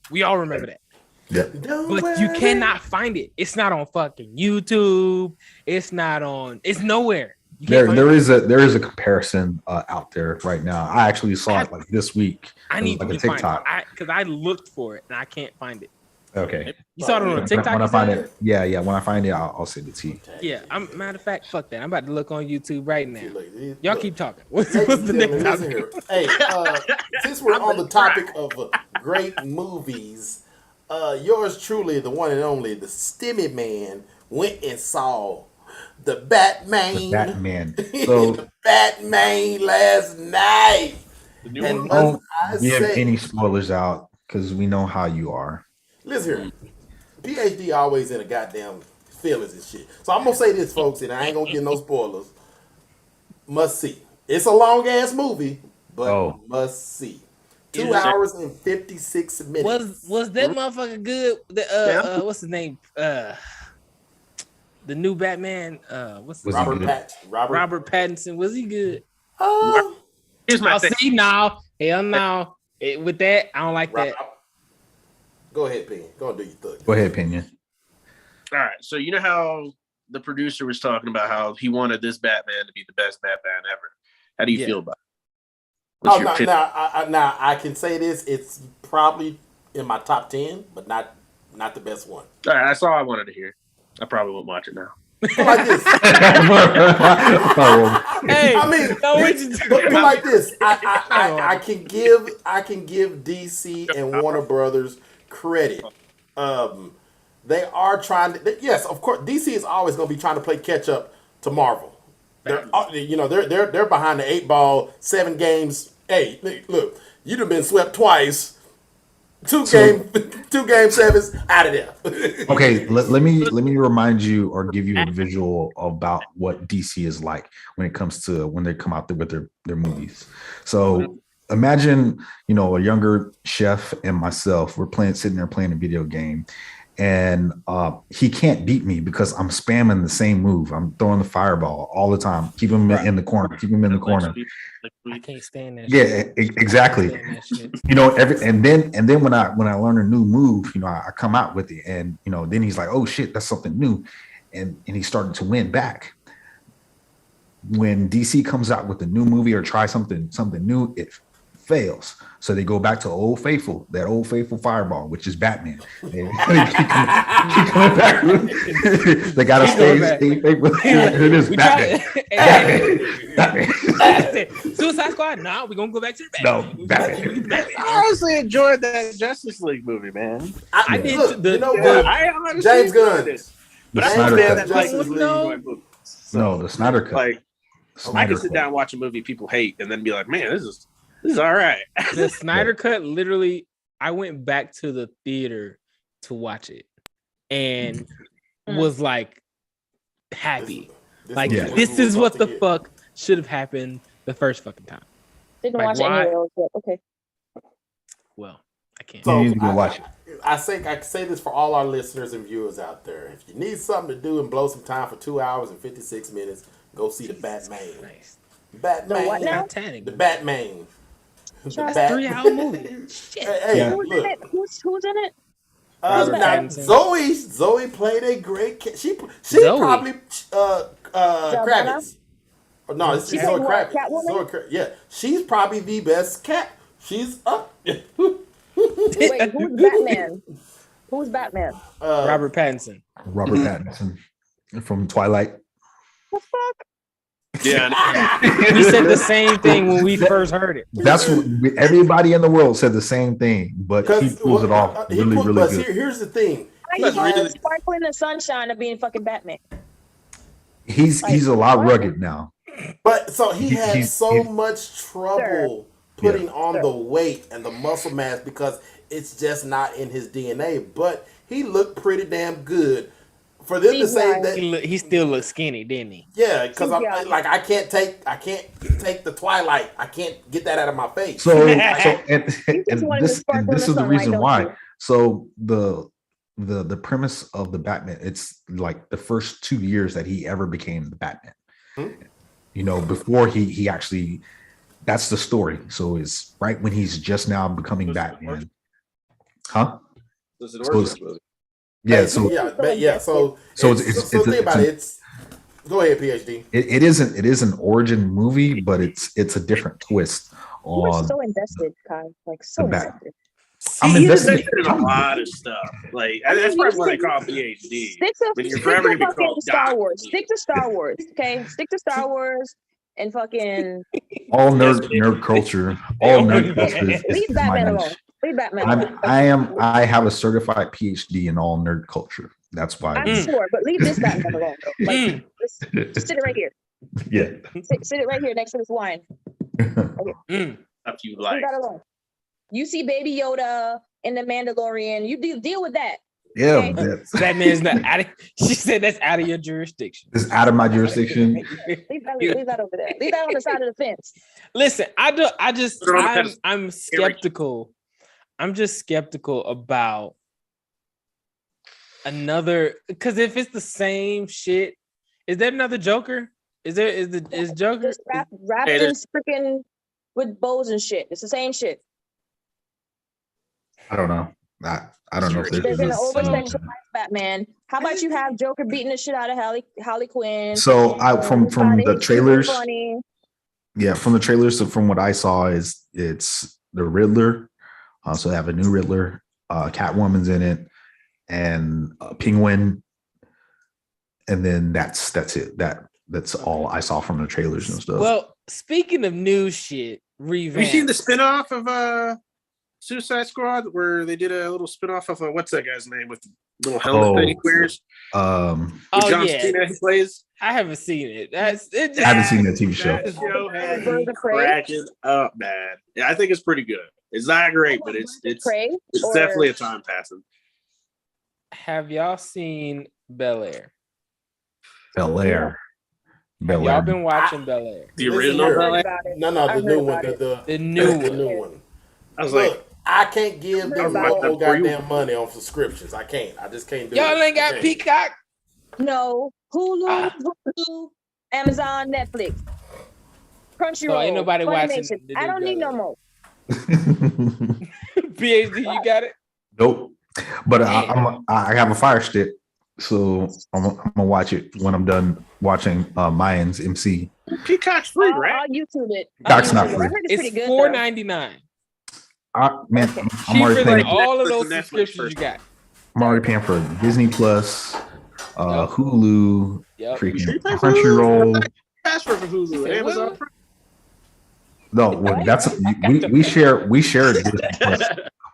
Yeah. But you cannot find it. It's not on fucking YouTube. It's nowhere. There is a comparison out there right now. I actually saw it like this week. I need like to a TikTok because I looked for it and I can't find it. Okay. You saw it on TikTok? When I find it, when I find it, I'll send it to you. Yeah, matter of fact, fuck that. I'm about to look on YouTube right now. Y'all keep talking. What's the next topic? Hey, since we're on the topic of great movies, yours truly, the one and only, the Stimmy Man, went and saw the Batman. So the Batman last night. And don't give any spoilers out because we know how you are. Listen here, PhD always in a goddamn feelings and shit. So I'm gonna say this, folks, and I ain't gonna get no spoilers. Must see. It's a long ass movie, but must see. 2 hours and 56 minutes. Was that motherfucker good? What's his name? The new Batman. What's his name? Robert Pattinson. Was he good? Here's my thing. See now. Hell no. With that, I don't like that. Go ahead, Pinion. Go and do your thing. Go ahead, Pinion. All right. So you know how the producer was talking about how he wanted this Batman to be the best Batman ever. How do you feel about it? Now I can say this. It's probably in my top 10, but not the best one. All right, that's all I wanted to hear. I probably won't watch it now. Put like this. Hey, I mean, put like this. I can give DC and Warner Brothers credit. They are trying to. Yes, of course, DC is always going to be trying to play catch up to Marvel. They're behind the 8 ball, 7 games. Hey, look, you'd have been swept twice. Two game 7s out of there. Okay, let me remind you or give you a visual about what DC is like when it comes to when they come out with their movies. So imagine, a younger chef and myself, we're sitting there playing a video game, and he can't beat me because I'm spamming the same move. I'm throwing the fireball all the time. Keep him in the corner. I can't stand that. Yeah, exactly. And then when I learn a new move, I come out with it, and then he's like, oh shit, that's something new, and he started to win back. When DC comes out with a new movie or try something new, it fails. So they go back to that old faithful fireball, which is Batman. They keep coming back. They gotta stay faithful. It is Batman. Suicide Squad? No, we're gonna go back to the Batman. No, Batman. I honestly enjoyed that Justice League movie, man. I did. I honestly James Gunn. But I understand that Justice League. No, the Snyder Cut. Like, I can sit down and watch a movie people hate and then be like, man, this is all right. The Snyder Cut, literally, I went back to the theater to watch it and was like happy. This is what the fuck should have happened the first fucking time. Didn't watch it anyway, but okay. Well, I can't. So you need to go watch it. I say this for all our listeners and viewers out there. If you need something to do and blow some time for 2 hours and 56 minutes, go see the Batman. Nice. Batman. The what now? Titanic. The Batman. That's a 3-hour movie. Shit. Hey, who's in it? Who's in it? Now, Zoe played a great. She Zoe. probably Kravitz. No, it's She Zoe played what, Kravitz. Catwoman? Yeah, she's probably the best cat. She's up. Wait, who's Batman? Who's Batman? Robert Pattinson. Robert Pattinson from Twilight. The fuck? Yeah. We said the same thing when we first heard it. That's what everybody in the world said the same thing, but he pulls it off really good. Here's the thing. He's sparkling the sunshine of being fucking Batman. He's a lot rugged now. But so he had so much trouble putting on the weight and the muscle mass because it's just not in his DNA. But he looked pretty damn good. For them to say that he still looks skinny, didn't he? Yeah, because I'm like I can't take the Twilight. I can't get that out of my face. So and this is the reason why. So the premise of the Batman, it's like the first 2 years that he ever became the Batman. Before he actually, that's the story. So it's right when he's just now becoming Batman. Huh? This is an origin movie. Yeah, so it's think about it. Go ahead, PhD. It is an origin movie, but it's a different twist on. We're so invested, Kai. Like so invested. I'm invested in a lot of stuff. Like that's probably what I call PhD. Stick to Star Wars. Stick to Star Wars. Okay, stick to Star Wars and fucking all nerd culture. All nerd culture. Leave Batman alone. Leave Batman. I have a certified PhD in all nerd culture. That's why. I'm sure, but leave this Batman alone. Like, just sit it right here. Yeah. Sit it right here next to this wine. Okay. Up to you like. Leave that alone. You see Baby Yoda in the Mandalorian. You deal with that. Yeah, okay? Batman's not out of. She said that's out of your jurisdiction. It's out of my jurisdiction. Leave that over there. Leave that on the side of the fence. Listen, I'm skeptical. I'm just skeptical about another, because if it's the same shit, is there another Joker? Is Joker just wrapped in freaking with bows and shit? It's the same shit. I don't know. I don't know if there's an over-sexualized Batman. How about you have Joker beating the shit out of Harley Quinn? So from the trailers, from the trailers, so from what I saw is it's the Riddler. So they have a new Riddler, Catwoman's in it, and Penguin, and then that's it. That's all I saw from the trailers and stuff. Well, speaking of new shit, Have you seen the spinoff of Suicide Squad, where they did a little spinoff of what's that guy's name with the little helmet thing he wears? John Cena he plays. I haven't seen it. I haven't seen that TV show. That show had me cracking up, man. Yeah, I think it's pretty good. It's not great, but it's definitely a time passing. Have y'all seen Bel Air? Bel Air. Y'all been watching Bel Air? The original Bel Air? No, the new one. The new one. I was like, I can't give them no goddamn money on subscriptions. I can't. I just can't do it. Y'all ain't got Peacock? No. Hulu, Hulu, Amazon, Netflix, Crunchyroll. So ain't nobody watching. I don't need no more. PhD, you got it? Nope. But I have a Fire Stick, so I'm gonna watch it when I'm done watching Mayans MC. Peacock's free, right? I'll YouTube it. Peacock's not free. It's $4.99. Man, I'm already Cheaper than paying. all of those Netflix subscriptions you got. I'm already paying for Disney Plus, Hulu, Yep. freaking Crunchyroll. Password for Hulu, Amazon Prime. No, well, that's we share Disney Plus.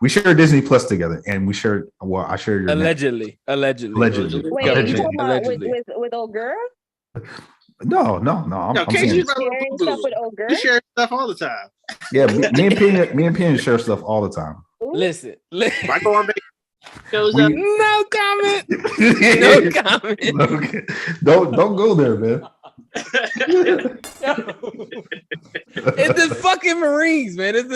We share Disney Plus together, and we share. Well, I share your Allegedly. Wait, you talking about with old girl? No. I'm saying, Sharing stuff with old girl? We share stuff all the time. yeah, me and Penny share stuff all the time. Listen. If I go on vacation, shows up. No comment. No comment. Okay. Don't go there, man. It's the fucking Marines, man. It's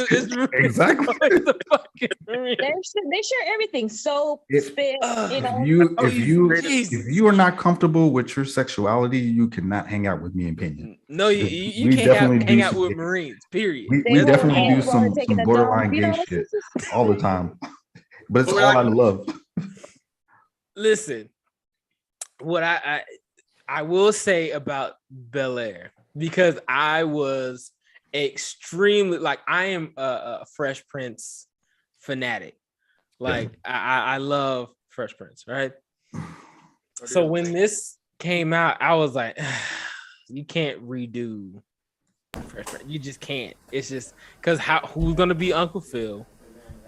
Exactly. It's the fucking Marines. They share everything. Soap, spit, you know. If you are not comfortable with your sexuality, you cannot hang out with me and Penny. No, you can't hang out with Marines. Period. We definitely do some borderline gay shit all the time, but it's all out of love. Listen, what I will say about Bel Air, because I was extremely I am a Fresh Prince fanatic. I love Fresh Prince, right? So when this came out, I was like, you can't redo Fresh Prince. You just can't. It's just because who's gonna be Uncle Phil?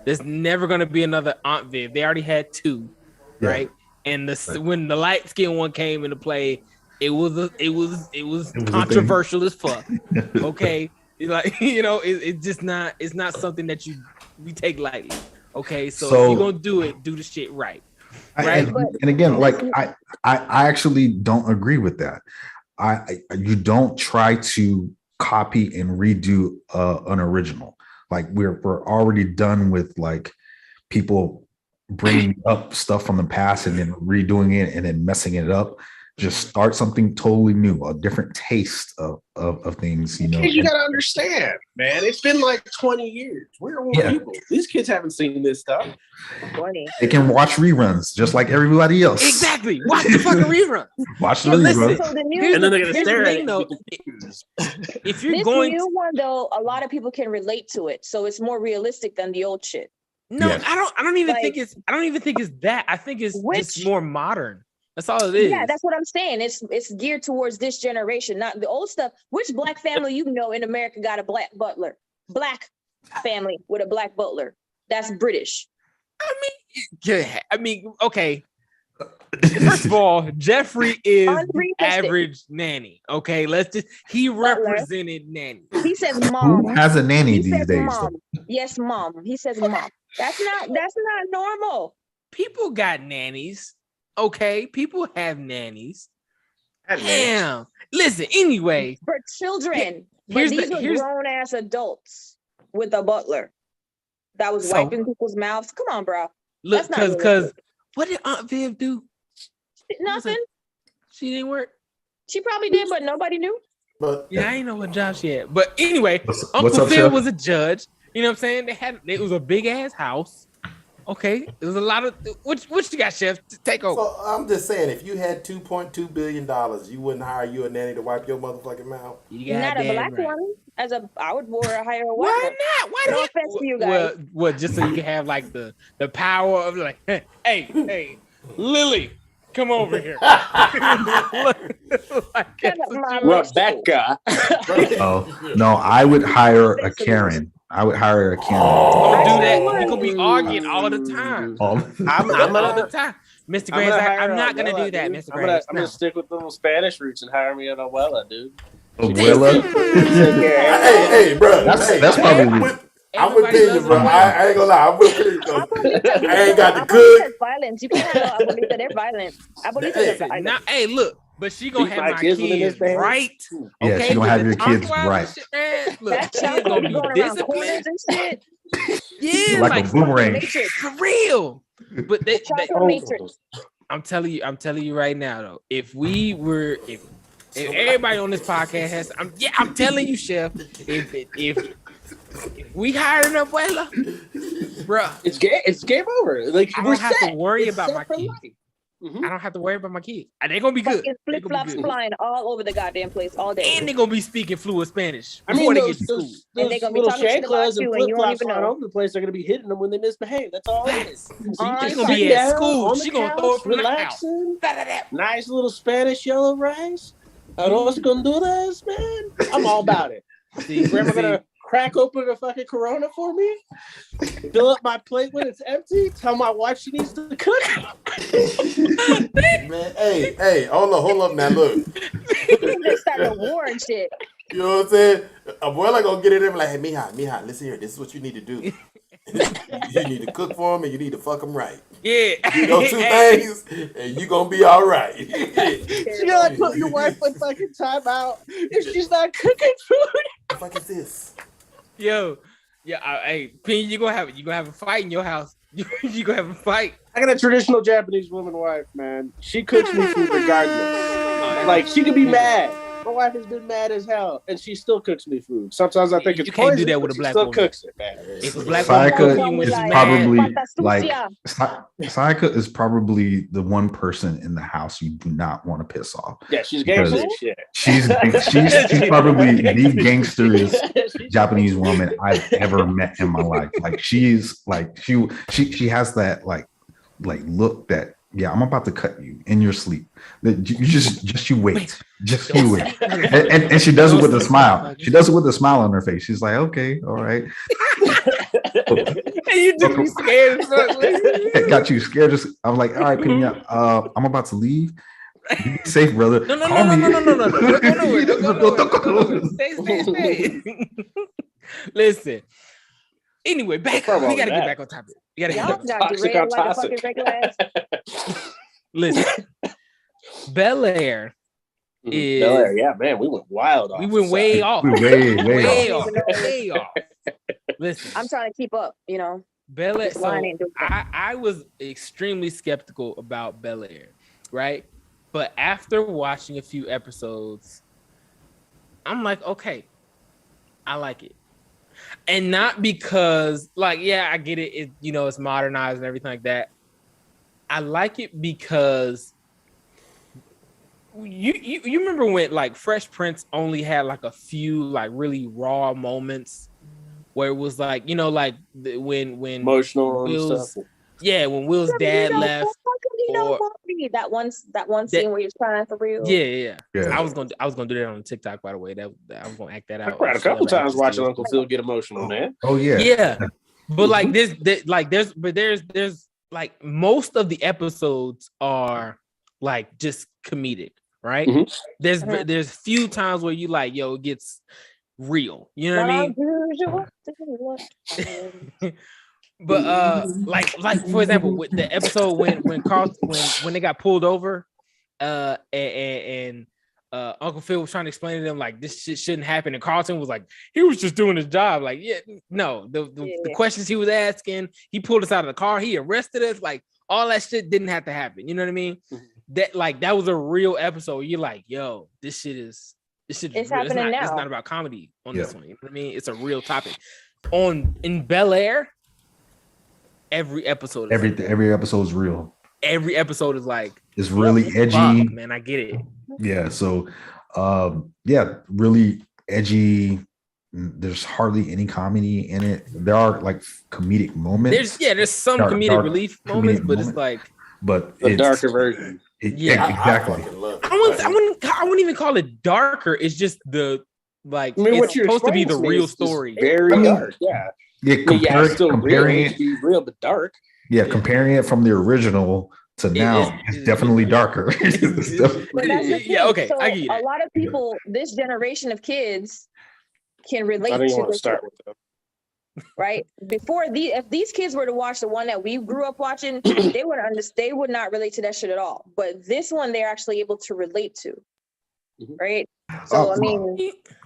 There's never gonna be another Aunt Viv. They already had two, right? And when the light skin one came into play, it was controversial as fuck. Okay, it's just not. It's not something that we take lightly. Okay, so if you're gonna do it, do the shit right. Right. And again, I actually don't agree with that. You don't try to copy and redo an original. We're already done with people bringing up stuff from the past and then redoing it and then messing it up. Just start something totally new, a different taste of things, you know. You gotta understand, man. It's been 20 years. We're old people. These kids haven't seen this stuff. 20. They can watch reruns just like everybody else. Exactly. Watch the fucking reruns. Watch the reruns. So And then they're gonna stare at it. If you're this going new one though, a lot of people can relate to it, so it's more realistic than the old shit. No, yes. I don't even think it's that. I think it's just more modern. That's all it is. Yeah, that's what I'm saying. It's geared towards this generation, not the old stuff. Which black family in America got a black butler? Black family with a black butler. That's British. Okay. First of all, Jeffrey is the average nanny. Okay, he represented nanny. He says mom. Who has a nanny these days? Mom. Yes, mom. He says mom. That's not normal. People got nannies. Okay, people have nannies. Damn. Listen, anyway. For children. These are grown ass adults with a butler that was wiping people's mouths. Come on, bro. Look, because what did Aunt Viv do? Nothing. She didn't work. She probably did, but nobody knew. But I ain't know what job she had. But anyway, Uncle Phil was a judge. You know what I'm saying? It was a big ass house. Okay, there's a lot of what you got, Chef? Take over. So I'm just saying, if you had $2.2 billion, you wouldn't hire you a nanny to wipe your motherfucking mouth. Not a black one. I would hire a white Why one. not? Why no not? offense to you guys. Well, just so you can have like the power of like, hey, Lily, come over here. Rebecca. Oh no, I would hire a Karen. I would hire a Karen. Don't do that. You're gonna be arguing all the time. Oh. I'm all the time. Mr. Graves, I'm not gonna do that, Mr. Graves. I'm gonna stick with the little Spanish roots and hire me an abuela, dude. Abuela? hey, bro. That's probably. I'm with Pena, bro. I ain't gonna lie. I'm with Pena. I ain't got the cook. Violence. You can't have Abuelita. They're violent. Abuelita is violent. Now, hey, look. But she gonna have my kids right. Yeah, okay? she gonna have your kids right. Shit, look, that child gonna be disciplined and shit. Yeah, like a boomerang. For real. But Matrix. I'm telling you right now, though. If everybody on this podcast has, I'm telling you, Chef. If we hire an abuela, bro, it's game over. Like I don't have to worry about my kids. I don't have to worry about my kids. They're gonna be good. Flip flops flying all over the goddamn place all day, and they're gonna be speaking fluent Spanish before they get to school. And they're gonna be talking shit about you, and you won't even know. All over the place. They're gonna be hitting them when they misbehave. That's all it is. She's gonna be at school. She's gonna throw it from relaxing. Nice little Spanish yellow rice. Arroz con dudas, man. I'm all about it. Grandma gonna crack open a fucking Corona for me, fill up my plate when it's empty, tell my wife she needs to cook. Man, hey, hold up now, look. They start a war and shit. You know what I'm saying? Abuela gonna get in there and be like, hey, mija, listen here, this is what you need to do. You need to cook for him and you need to fuck him right. Yeah. You know, two things and you gonna be all right. You gotta put your wife in fucking time out if she's not cooking food. What the fuck is this? Yo, yeah, hey, Pin, you gonna have a fight in your house. You gonna have a fight. I got a traditional Japanese woman wife, man. She cooks me food regardless. Like she could be mad. My wife has been mad as hell, and she still cooks me food. Sometimes I think it's you can't poison, do that with a black woman. Still cooks it, man. If a black woman is probably like Sayaka is probably the one person in the house you do not want to piss off. Yeah, she's gangster shit. She's probably the gangsteriest Japanese woman I've ever met in my life. Like she's like she has that like look that. Yeah, I'm about to cut you in your sleep. You just you wait. Just you wait. And she does it with a smile. She does it with a smile on her face. She's like, okay, all right. And you just be scared. It got you scared. I'm like, all right, Pena, I'm about to leave. Be safe, brother. No. Stay. Listen. Anyway, we gotta get back on topic. We gotta get Listen, Bel-Air is Bel-Air. Yeah, man, we went wild. We went way off. Way off. Listen, I'm trying to keep up. You know, Bel-Air. So I was extremely skeptical about Bel-Air, right? But after watching a few episodes, I'm like, okay, I like it. And not because, like, yeah, I get it. It's modernized and everything like that. I like it because you remember when like Fresh Prince only had like a few like really raw moments where it was like when emotional Will's, and stuff. Yeah, when Will's dad left. That one scene where he was crying for real. Yeah. I was gonna do that on TikTok, by the way. That I was gonna act that out. I cried a couple times watching Uncle Phil get emotional, man. Oh yeah. Yeah. But like there's like most of the episodes are like just comedic, right? Mm-hmm. There's few times where you like, yo, it gets real. You know what I mean? But like for example, with the episode when Carl when they got pulled over, and Uncle Phil was trying to explain to them like this shit shouldn't happen, and Carlton was like, he was just doing his job. Like, the questions he was asking, he pulled us out of the car, he arrested us, like all that shit didn't have to happen. You know what I mean? Mm-hmm. That was a real episode. You're like, yo, this shit is happening now. It's not about comedy on this one. You know what I mean? It's a real topic. In Bel-Air, every episode. Every episode is real. Every episode is like it's really edgy. Fuck, man, I get it. Yeah. So, really edgy. There's hardly any comedy in it. There are like comedic moments. There's some comedic relief moments, but it's like the darker version. Exactly. I wouldn't even call it darker. It's just the like. I mean, it's supposed to be the real story. Very dark. Yeah. Comparing it, real but dark. Yeah, comparing it from the original to now, it's definitely darker. Yeah. Okay. So I get it. A lot of people, this generation of kids, can relate I don't even to want to start with them. Right before if these kids were to watch the one that we grew up watching, they would not relate to that shit at all. But this one, they're actually able to relate to, right? So I mean,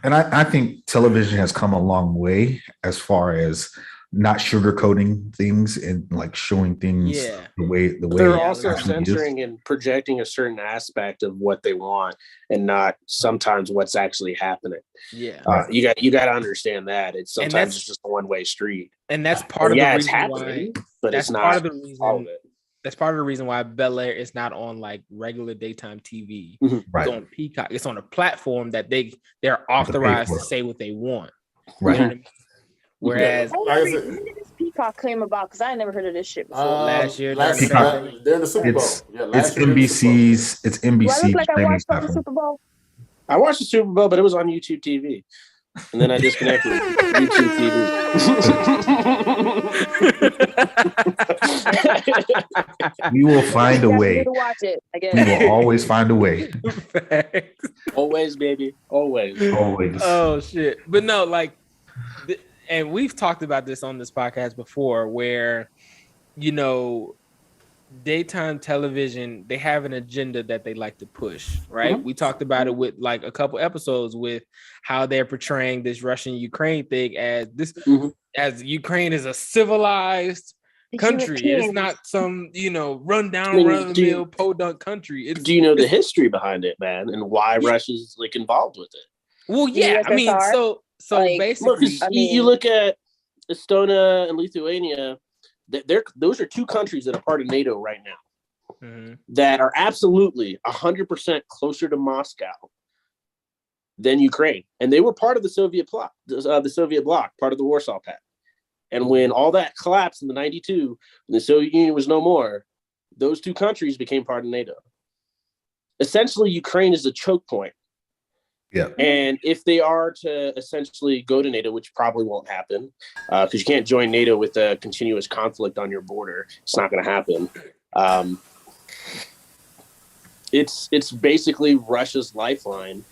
and I think television has come a long way as far as not sugarcoating things and like showing things the way they're also censoring and projecting a certain aspect of what they want and not sometimes what's actually happening. You got to understand that it's just a one-way street, and that's part of the reason it's happening, but that's it's not part of the reason. All of it. That's part of the reason why Bel-Air is not on like regular daytime TV. Right. It's on Peacock. It's on a platform that they're authorized to say what they want. Right. You know what I mean? Whereas when did this Peacock came about? Because I never heard of this shit before. Last year, they're in the Super Bowl. It's NBC's. It's NBC. Do I look like I watched the Super Bowl? I watched the Super Bowl, but it was on YouTube TV. And then I disconnected YouTube TV. We will find a way. To watch it, I guess. We will always find a way. Always, baby. Always. Oh shit! But no, like, and we've talked about this on this podcast before, where daytime television, they have an agenda that they like to push, right? We talked about it with like a couple episodes with how they're portraying this Russian-Ukraine thing as as Ukraine is a civilized country. It's not some, run-down, run-of-the-mill, podunk country. Do you know the history behind it, man, and why Russia's like involved with it? Well, yeah, I mean, so like, basically, you look at Estonia and Lithuania. Those are two countries that are part of NATO right now that are absolutely 100% closer to Moscow than Ukraine. And they were part of the Soviet bloc, part of the Warsaw Pact. And when all that collapsed in the 92, when the Soviet Union was no more, those two countries became part of NATO. Essentially, Ukraine is a choke point. Yeah. And if they are to essentially go to NATO, which probably won't happen, because you can't join NATO with a continuous conflict on your border, it's not going to happen. It's basically Russia's lifeline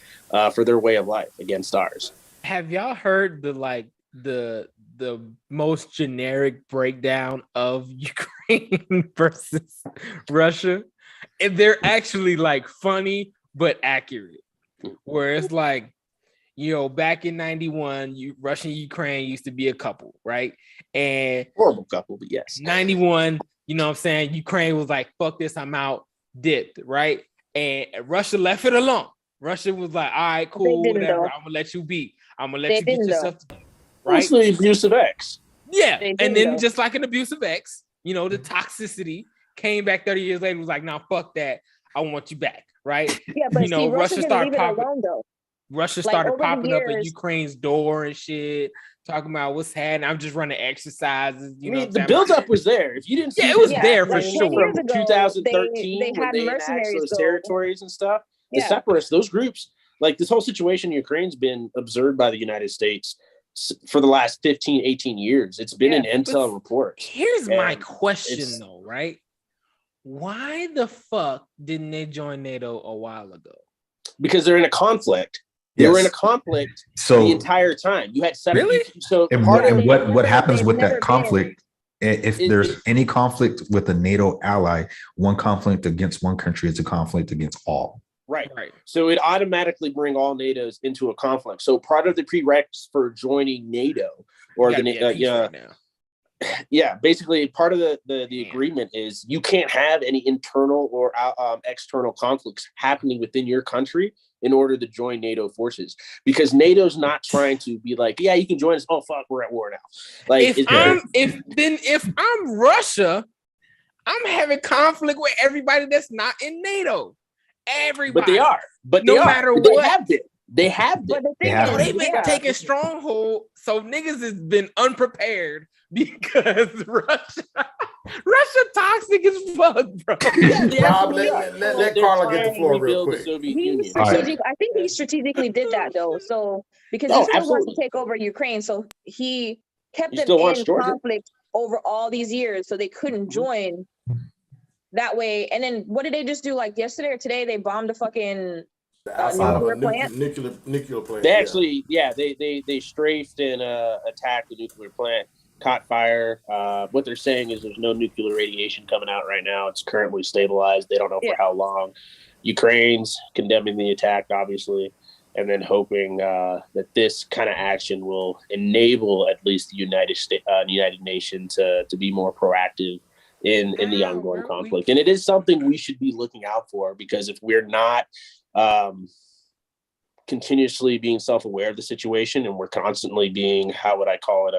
for their way of life against ours. Have y'all heard the most generic breakdown of Ukraine versus Russia? And they're actually like funny but accurate. Where it's like, back in 91, Russia and Ukraine used to be a couple, right? And horrible couple, but yes. 91, you know what I'm saying? Ukraine was like, fuck this, I'm out, dipped, right? And Russia left it alone. Russia was like, all right, cool, whatever. I'm gonna let you be. I'm gonna let you get yourself together. Right? Mostly abusive ex. Yeah. And then just like an abusive ex, the toxicity came back 30 years later, was like, nah, fuck that. I want you back. Right? Yeah, but Russia started popping. Russia started popping up at Ukraine's door and shit, talking about what's happening. I'm just running exercises. The build-up was there. If you didn't see it was there for sure. From 2013, they had mercenaries those territories and stuff. The separatists, those groups, like this whole situation in Ukraine's been observed by the United States for the last 15, 18 years. It's been an intel report. Here's my question though, right? Why the fuck didn't they join NATO a while ago? Because they're in a conflict. They were in a conflict the entire time. You had 7 really? So what happens with that conflict? If there's any conflict with a NATO ally, one conflict against one country is a conflict against all. Right. So it automatically bring all NATOs into a conflict. So part of the prereqs for joining NATO or basically part of the agreement is you can't have any internal or external conflicts happening within your country in order to join NATO forces, because NATO's not trying to be like, yeah, you can join us. Oh fuck, we're at war now. Like if I'm Russia, I'm having conflict with everybody that's not in NATO. Everybody, but they are. But no matter what, they have been. They've been taking stronghold. So niggas has been unprepared because Russia toxic as fuck, bro. Rob, let Carla get the floor real quick. I think he strategically did that though. So because he still wants to take over Ukraine, so he kept them in conflict over all these years, so they couldn't join that way. And then what did they just do? Like yesterday or today, they bombed a fucking nuclear plant. Nuclear plant. They actually, they strafed and attacked the nuclear plant. Caught fire. What they're saying is there's no nuclear radiation coming out right now. It's currently stabilized. They don't know for how long. Ukraine's condemning the attack, obviously, and then hoping that this kind of action will enable at least the United Nations to be more proactive in the ongoing conflict. And it is something we should be looking out for, because if we're not continuously being self-aware of the situation, and we're constantly being, how would I call it,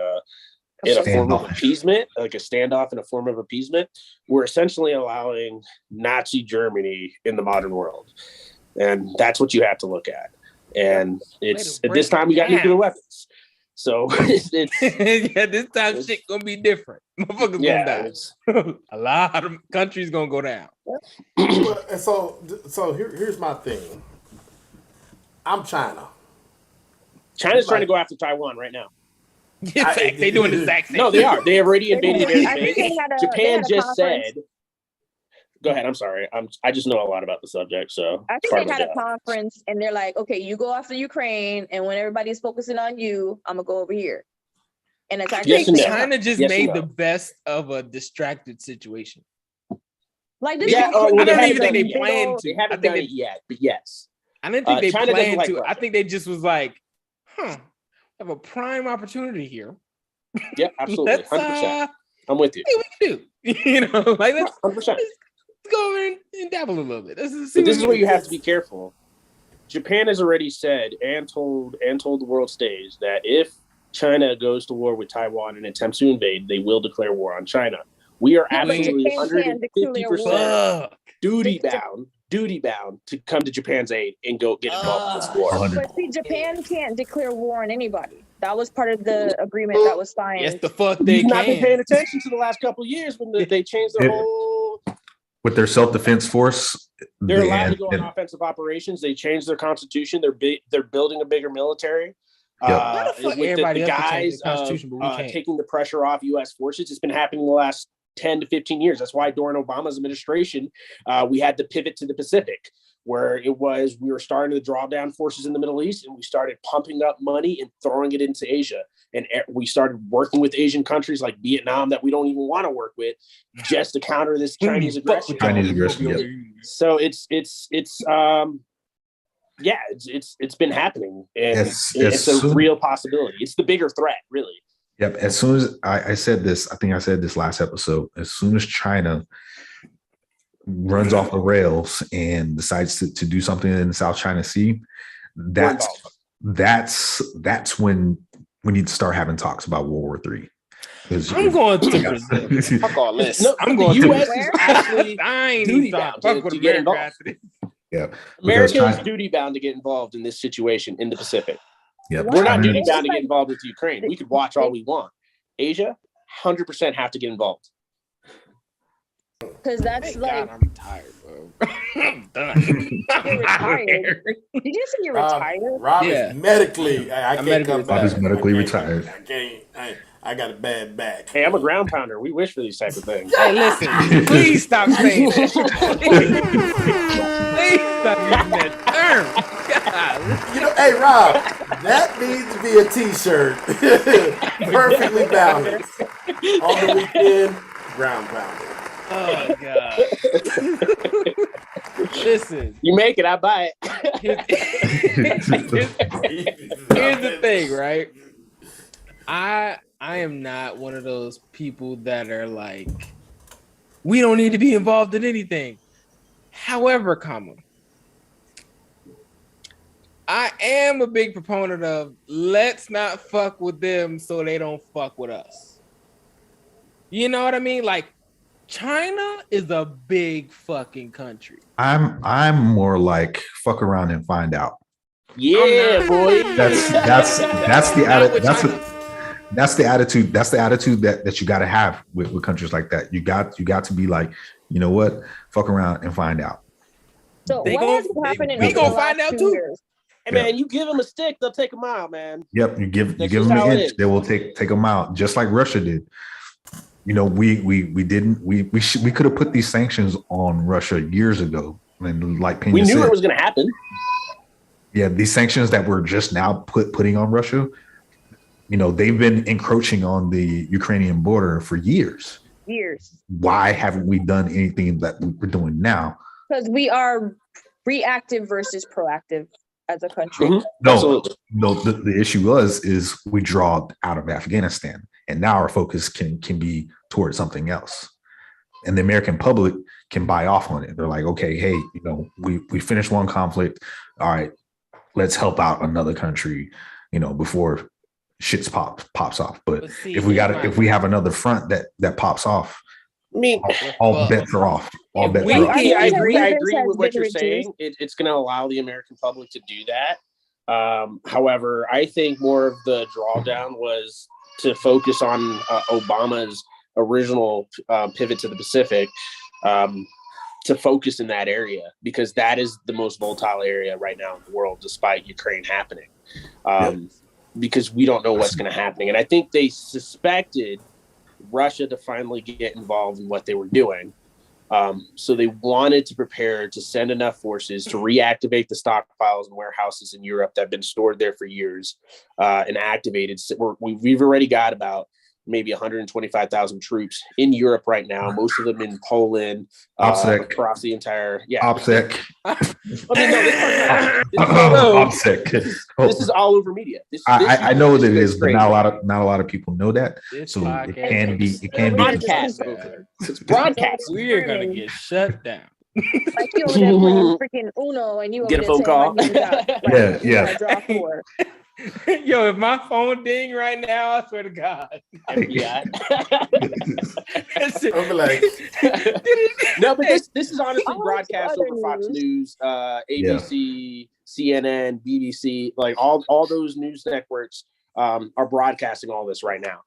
in a form of appeasement, like a standoff in a form of appeasement, we're essentially allowing Nazi Germany in the modern world. And that's what you have to look at. And it's at this time we got nuclear weapons. So it's this time shit gonna be different. Motherfuckers gonna die. A lot of countries gonna go down. And so here's my thing. I'm China. China's trying to go after Taiwan right now. They doing the exact same. No, they are. They have already invaded airspace. Japan just said. Go ahead. I'm sorry. I just know a lot about the subject, so I think they had a conference, and they're like, "Okay, you go after Ukraine, and when everybody's focusing on you, I'm gonna go over here." And it's actually China just made the best of a distracted situation. Like this, I don't even think they planned to. They haven't done it yet, but yes, I didn't think they planned to. I think they just was like, have a prime opportunity here. Yep, absolutely, 100%. I'm with you. Hey, we can do, you know, like let's 100%. Let's go over and dabble a little bit. This is where you have to be careful. Japan has already said and told the world stage that if China goes to war with Taiwan and attempts to invade, they will declare war on China. We are absolutely 150% duty bound to come to Japan's aid and go get involved in this war. But see, Japan can't declare war on anybody. That was part of the agreement that was signed. Yes, the fuck they can. Not been paying attention to the last couple of years when they changed their whole. With their self-defense force, they're allowed to go on offensive operations. They changed their constitution. They're building a bigger military. With the guys taking the pressure off U.S. forces, it's been happening the last 10 to 15 years. That's why during Obama's administration, we had to pivot to the Pacific, where we were starting to draw down forces in the Middle East, and we started pumping up money and throwing it into Asia. And we started working with Asian countries like Vietnam that we don't even want to work with, just to counter this Chinese aggression. So it's been happening, and it's a real possibility. It's the bigger threat, really. Yep. As soon as I said this, I think I said this last episode, as soon as China runs off the rails and decides to do something in the South China Sea, that's when we need to start having talks about World War III. I'm going to Brazil. Fuck all this. No, I'm going to U.S. is actually duty bound to get involved. Yeah, America is duty bound to get involved in this situation in the Pacific. Yep. We're not duty bound to get involved with Ukraine. We could watch all we want. Asia, 100% have to get involved. Because that's I'm tired, bro. I'm done. You're retired. Did you say you're retired? Rob is medically. I can't come back. Rob is medically retired. I got a bad back. Hey, I'm a ground pounder. We wish for these type of things. Hey, listen, please stop saying that. Please stop using that term. God. You know, hey Rob, that needs to be a T-shirt. Perfectly balanced. On the weekend, ground pounder. Oh God. Listen. You make it, I buy it. Here's the thing, right? I am not one of those people that are like, we don't need to be involved in anything. However, I am a big proponent of let's not fuck with them so they don't fuck with us. You know what I mean? Like China is a big fucking country. I'm more like fuck around and find out. Yeah, boy. That's the attitude. That's the attitude. That's the attitude that you got to have with countries like that. You got to be like, you know what? Fuck around and find out. So what has been happening? We gonna find out too. Years? Hey man, you give them a stick, they'll take them out, man. Yep, you give them an inch, they will take them out, just like Russia did. You know, we could have put these sanctions on Russia years ago, and like Pena we knew said, it was going to happen. Yeah, these sanctions that we're just now putting on Russia, you know, they've been encroaching on the Ukrainian border for years. Why haven't we done anything that we're doing now? Because we are reactive versus proactive as a country. Mm-hmm. No, the issue is we draw out of Afghanistan, and now our focus can be towards something else, and the American public can buy off on it. They're like, okay, hey, you know, we finished one conflict, all right, let's help out another country, you know, before shit pops off. But see, if we have another front that pops off, I mean, all bets are off. I agree with what you're saying. It's going to allow the American public to do that. However, I think more of the drawdown was to focus on Obama's original pivot to the Pacific, to focus in that area, because that is the most volatile area right now in the world, despite Ukraine happening. Because we don't know what's going to happen. And I think they suspected Russia to finally get involved in what they were doing. So they wanted to prepare to send enough forces to reactivate the stockpiles and warehouses in Europe that have been stored there for years, and activated. We've already got about maybe 125,000 troops in Europe right now, most of them in Poland, across the entire OPSEC. This is all over media. I know that it is, but not a lot of people know that. So it can be broadcast. It's broadcast. We are gonna get shut down. Like you over there playing freaking Uno and you get a phone call. Yeah. Draw 4. Yo, if my phone ding right now, I swear to God. Yeah. I'm like, no, but this is honestly broadcast over Fox News, ABC, CNN, BBC, like all those news networks are broadcasting all this right now.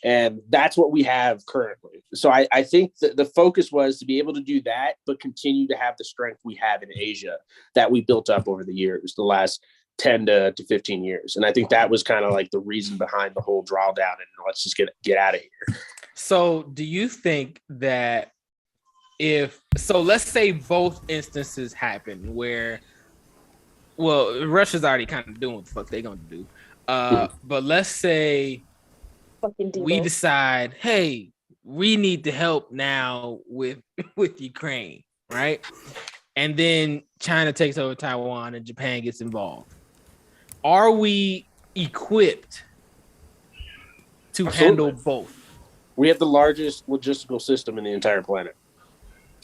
And that's what we have currently. So I think that the focus was to be able to do that, but continue to have the strength we have in Asia that we built up over the years, the last 10 to 15 years. And I think that was kind of like the reason behind the whole drawdown and let's just get out of here. So do you think that let's say both instances happen where, well, Russia's already kind of doing what the fuck they gonna do. But let's say we decide, hey, we need to help now with Ukraine, right? And then China takes over Taiwan and Japan gets involved. Are we equipped to handle both? We have the largest logistical system in the entire planet.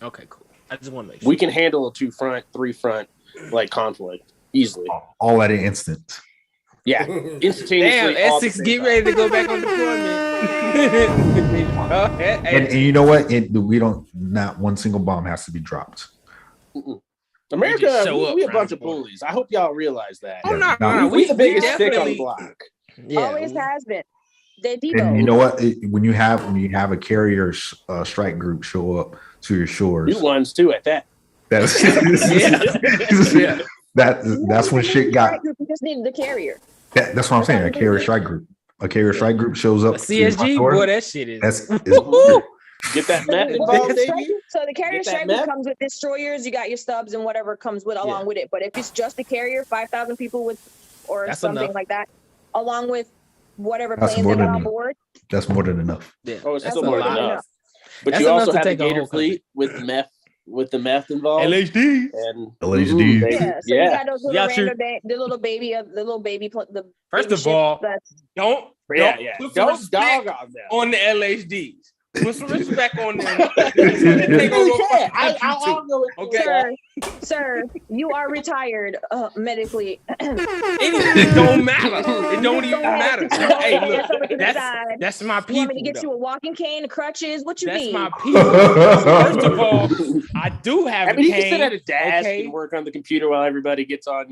Okay, cool. I just want to make sure. We can handle a 2-front, 3-front like conflict easily. All at an instant. Yeah, instantaneously. Damn, Essex, get ready to go back on deployment. And you know what? Not one single bomb has to be dropped. America, we a bunch of bullies. I hope y'all realize that. Oh, no. We the biggest stick on the block. Yeah. Always has been. And you know what? When you have a carrier strike group show up to your shores, new ones too at that. That's that's when shit got. You just need the carrier. That's what I'm saying. A carrier strike group shows up. CSG, boy, that shit is. Get that meth involved, baby. So the carrier strike group comes with destroyers. You got your stubs and whatever comes with along with it. But if it's just the carrier, 5,000 people or that's something enough. Like that, along with whatever planes they got on board. That's more than enough. Yeah. Oh, it's still more than enough. But that's you also have a Gator fleet with meth. With the meth involved, LHD and LHD. So you got those little the little baby. First of all, don't dog on them on the LHDs. Put some respect on there. I'll go with okay. Sir, you are retired medically. It don't matter. It don't even matter. Hey, look, that's my people. You want me to get you a walking cane, crutches? What you need? That's my people. First of all, I do have a cane. You can sit at a desk and work on the computer while everybody gets on,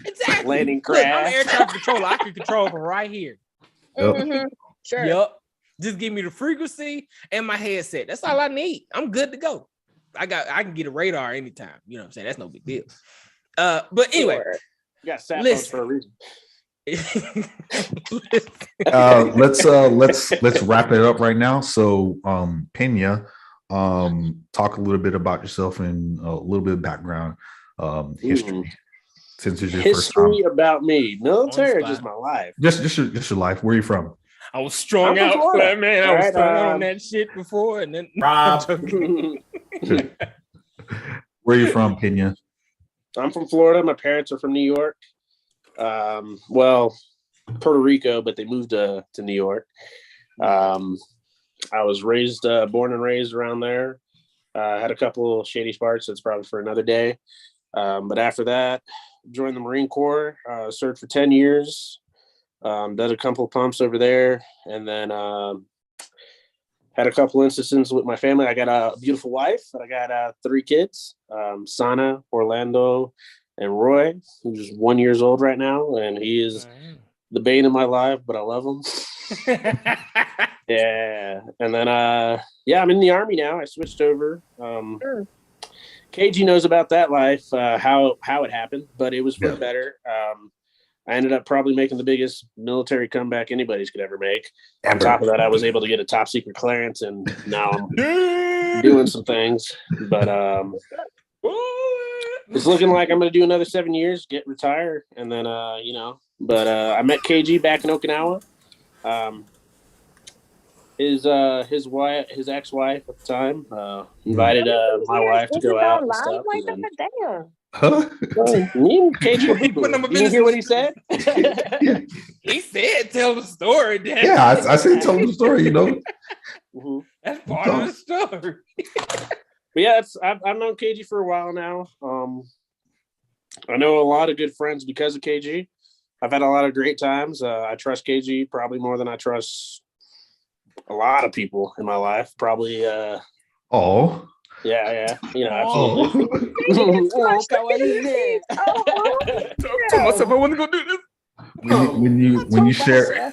exactly. Landing crash. Look, I'm an air traffic controller. I can control from right here. Mm-hmm. Sure. Yep. Just give me the frequency and my headset. That's all I need. I'm good to go. I can get a radar anytime. You know what I'm saying? That's no big deal. But anyway, you got sat phones for a reason. Let's wrap it up right now. So Pena, talk a little bit about yourself and a little bit of background history. Since it's your first time. History about me, military, or just my life? Just your life. Where are you from? I was strung out, man. I was strung out on that shit before, and then Rob. Where are you from, Pena? I'm from Florida. My parents are from New York. Well, Puerto Rico, but they moved to New York. I was born and raised around there. Had a couple shady sparks. That's probably for another day. But after that, joined the Marine Corps. Served for 10 years. Did a couple of pumps over there, and then had a couple instances with my family. I got a beautiful wife. I got 3 kids, Sana, Orlando, and Roy, who's 1 year old right now, and he is the bane of my life, but I love him. Yeah, and then I'm in the Army now. I switched over. KG knows about that life, how it happened, but it was for the better. I ended up probably making the biggest military comeback anybody's could ever make. On top of that, I was able to get a top secret clearance, and now I'm doing some things. But it's looking like I'm going to do another 7 years, get retired, and then But I met KG back in Okinawa. His ex-wife at the time invited my wife to go out and stuff. Huh? Me and KG, you didn't hear what he said? He said, "Tell the story." Dad. Yeah, I said, "Tell the story." That's part of the story. But yeah, I've known KG for a while now. I know a lot of good friends because of KG. I've had a lot of great times. I trust KG probably more than I trust a lot of people in my life. Probably. Yeah. Absolutely. Tell myself I want to go do this. When you share,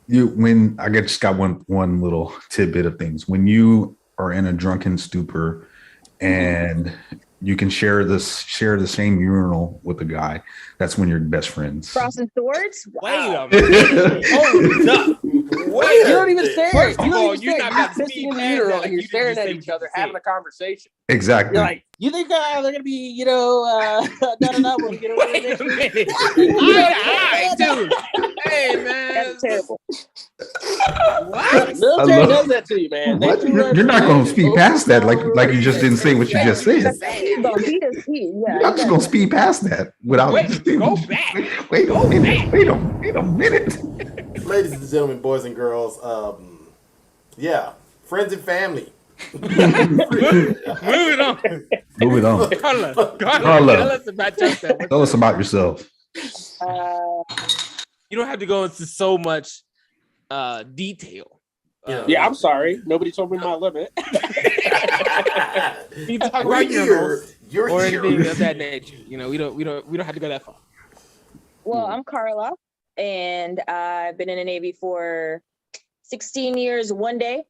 I just got one little tidbit of things. When you are in a drunken stupor and you can share the same urinal with a guy, that's when you're best friends. Crossing swords? Wow. Wait a minute. Hold up. Wait, you don't even stare. First of all, you're not about to pissing in the urinal and you're staring at each other, having a conversation. Exactly. You're like, you think they're gonna be, when we get over Wait a minute. All right, dude. Hey, man. That's terrible. What? Military does that to you, man. You're not going to speed past that, like you just didn't say what you just said. I'm just going to speed past that without. Go back. Wait a minute. Ladies and gentlemen, boys and girls, friends and family. Moving on. Carla, tell us about yourself. Tell us about yourself. You don't have to go into so much detail. I'm sorry. Nobody told me my limit. You talk about your or anything of that nature. We don't have to go that far. Well, I'm Carla, and I've been in the Navy for 16 years, one day.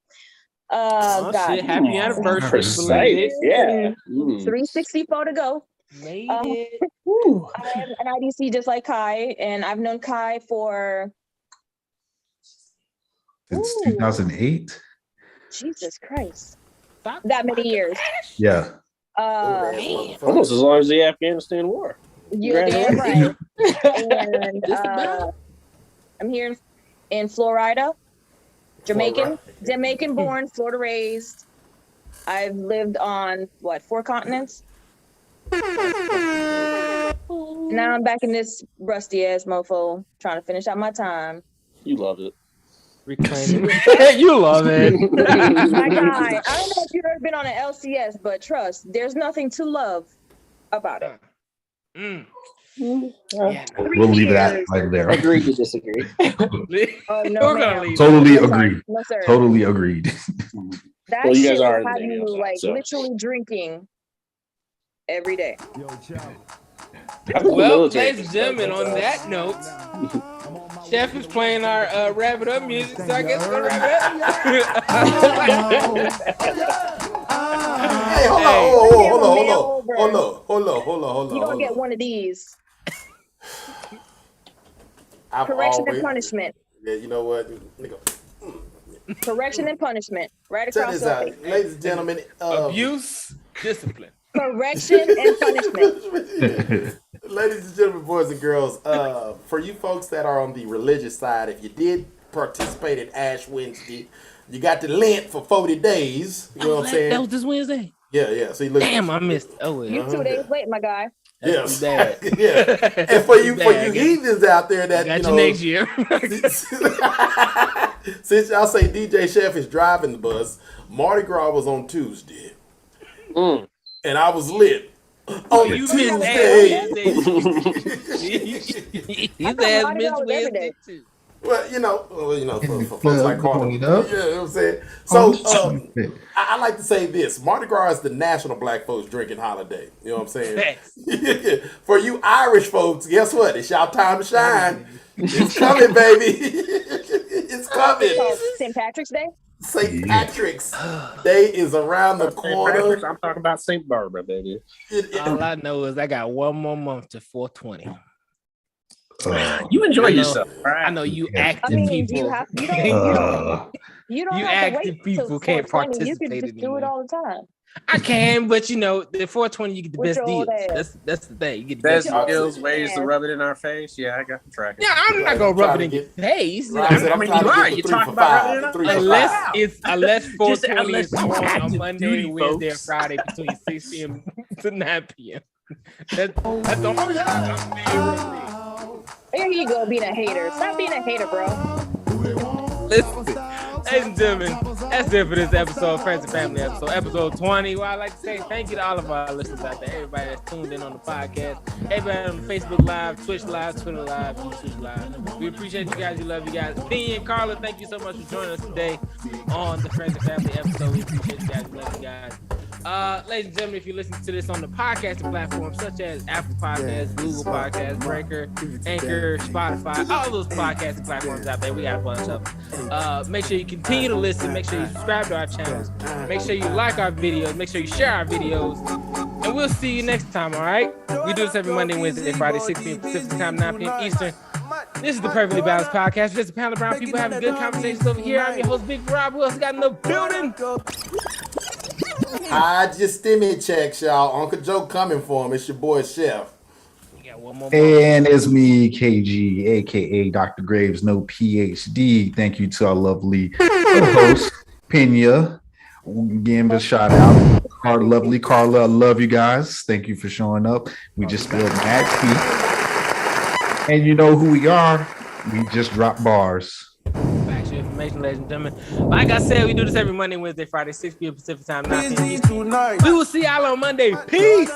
Shit. Happy anniversary. Yeah. 364 to go. Made it. I'm an IDC just like Kai, and I've known Kai for since 2008. Jesus Christ, that many years. Yeah. Almost as long as the Afghanistan war. You're damn right. And I'm here in Florida. Jamaican born, Florida raised. I've lived on 4 continents. Now I'm back in this rusty ass mofo trying to finish out my time. You love it. Reclaiming. You love it. My guy, I don't know if you've ever been on an LCS, but trust, there's nothing to love about it. Yeah, We'll leave that right there. Agree to disagree. Oh no, We're gonna ma'am. leave. Totally No, sir. agreed. No, sir. Totally agreed. That Well, you guys shit are will have in the you Daniels, like so. literally drinking every day. Well, ladies and gentlemen, on that note, Chef is playing our wrap it up music, so I guess we're gonna wrap it up. Hey, hold on. You're gonna get one of these. I've Correction always- and punishment. Yeah, you know what? Nigga, Correction and punishment. Right check across this the out. face. Ladies and gentlemen. Abuse, discipline. Correction and punishment. Ladies and gentlemen, boys and girls, for you folks that are on the religious side, if you did participate in Ash Wednesday, you got to Lent for 40 days. You know what I'm saying? That was this Wednesday. Yeah. See, look. Damn, I missed. Oh, You well. 2 days late, my guy. Yes. Bad. Yeah. And for you Bad. heathens out there that, Got you you know, next year. since y'all say DJ Chef is driving the bus, Mardi Gras was on Tuesday. And I was lit. On You Tuesday. missed His ass Mardi Gras missed was every Wednesday day. too. Well, for folks like Carter, you Point up. know what I'm saying? So, Oh, I like to say this. Mardi Gras is the national black folks drinking holiday. You know what I'm saying? Facts. For you Irish folks, guess what? It's y'all time to shine. It's coming, baby. It's coming. St. Patrick's Day. St. Patrick's Day is around the corner. I'm talking about St. Barbara, baby. All I know is I got one more month to 420. You enjoy I know- yourself, right? I know you Yeah. active I mean, people. you don't You have You to active wait people till can't 420. You can participate just do it anymore. all the time. I can, but you know, the 420 you get the With best your old deals. ass. That's the thing. You get the Best best That's deals. skills, ways to rub it in our face. Yeah, I got the track. Yeah, I'm not gonna rub it in your face. Right, I said, I I'm mean, trying you to are. get the You 3 talk for about 5. rubbing it The on. 3 for Unless 5. unless 420 unless is you on active Monday, duty, Wednesday, and folks. Friday between 6 p.m. to 9 p.m. That's the only time I'm being There you go, being a hater. Stop being a hater, bro. Listen, ladies and gentlemen, that's it for this episode, Friends and Family episode, episode 20. Well, I'd like to say thank you to all of our listeners out there, everybody that's tuned in on the podcast, everybody on the Facebook Live, Twitch Live, Twitter Live, YouTube Live. We appreciate you guys. We love you guys. Vinny and Carla, thank you so much for joining us today on the Friends and Family episode. We appreciate you guys. We love you guys. Ladies and gentlemen, if you listen to this on the podcasting platforms such as Apple Podcasts, Google Podcasts, Breaker, Anchor, Spotify, all those podcasting platforms out there, we got a bunch of them. Make sure you continue to listen. Make sure you subscribe to our channels. Make sure you like our videos. Make sure you share our videos. And we'll see you next time, all right? We do this every Monday, Wednesday, Friday, 6 p.m. Pacific time, 9 p.m. Eastern. This is the Perfectly Balanced Podcast. Just a panel of brown people having good conversations over here. I'm your host, Big Rob. Who else got in the building? I just stimmy checks, y'all. Uncle Joe coming for him. It's your boy Chef. We got one more. And it's me, KG, aka Dr. Graves, no PhD. Thank you to our lovely host, Pena. Give a shout out. Our lovely Carla. I love you guys. Thank you for showing up. We just spilled Maxie. And you know who we are. We just drop bars. Factual information, ladies and gentlemen. Like I said, we do this every Monday, Wednesday, Friday, 6 p.m. Pacific time, 9 p.m. Eastern. We will see y'all on Monday. Peace.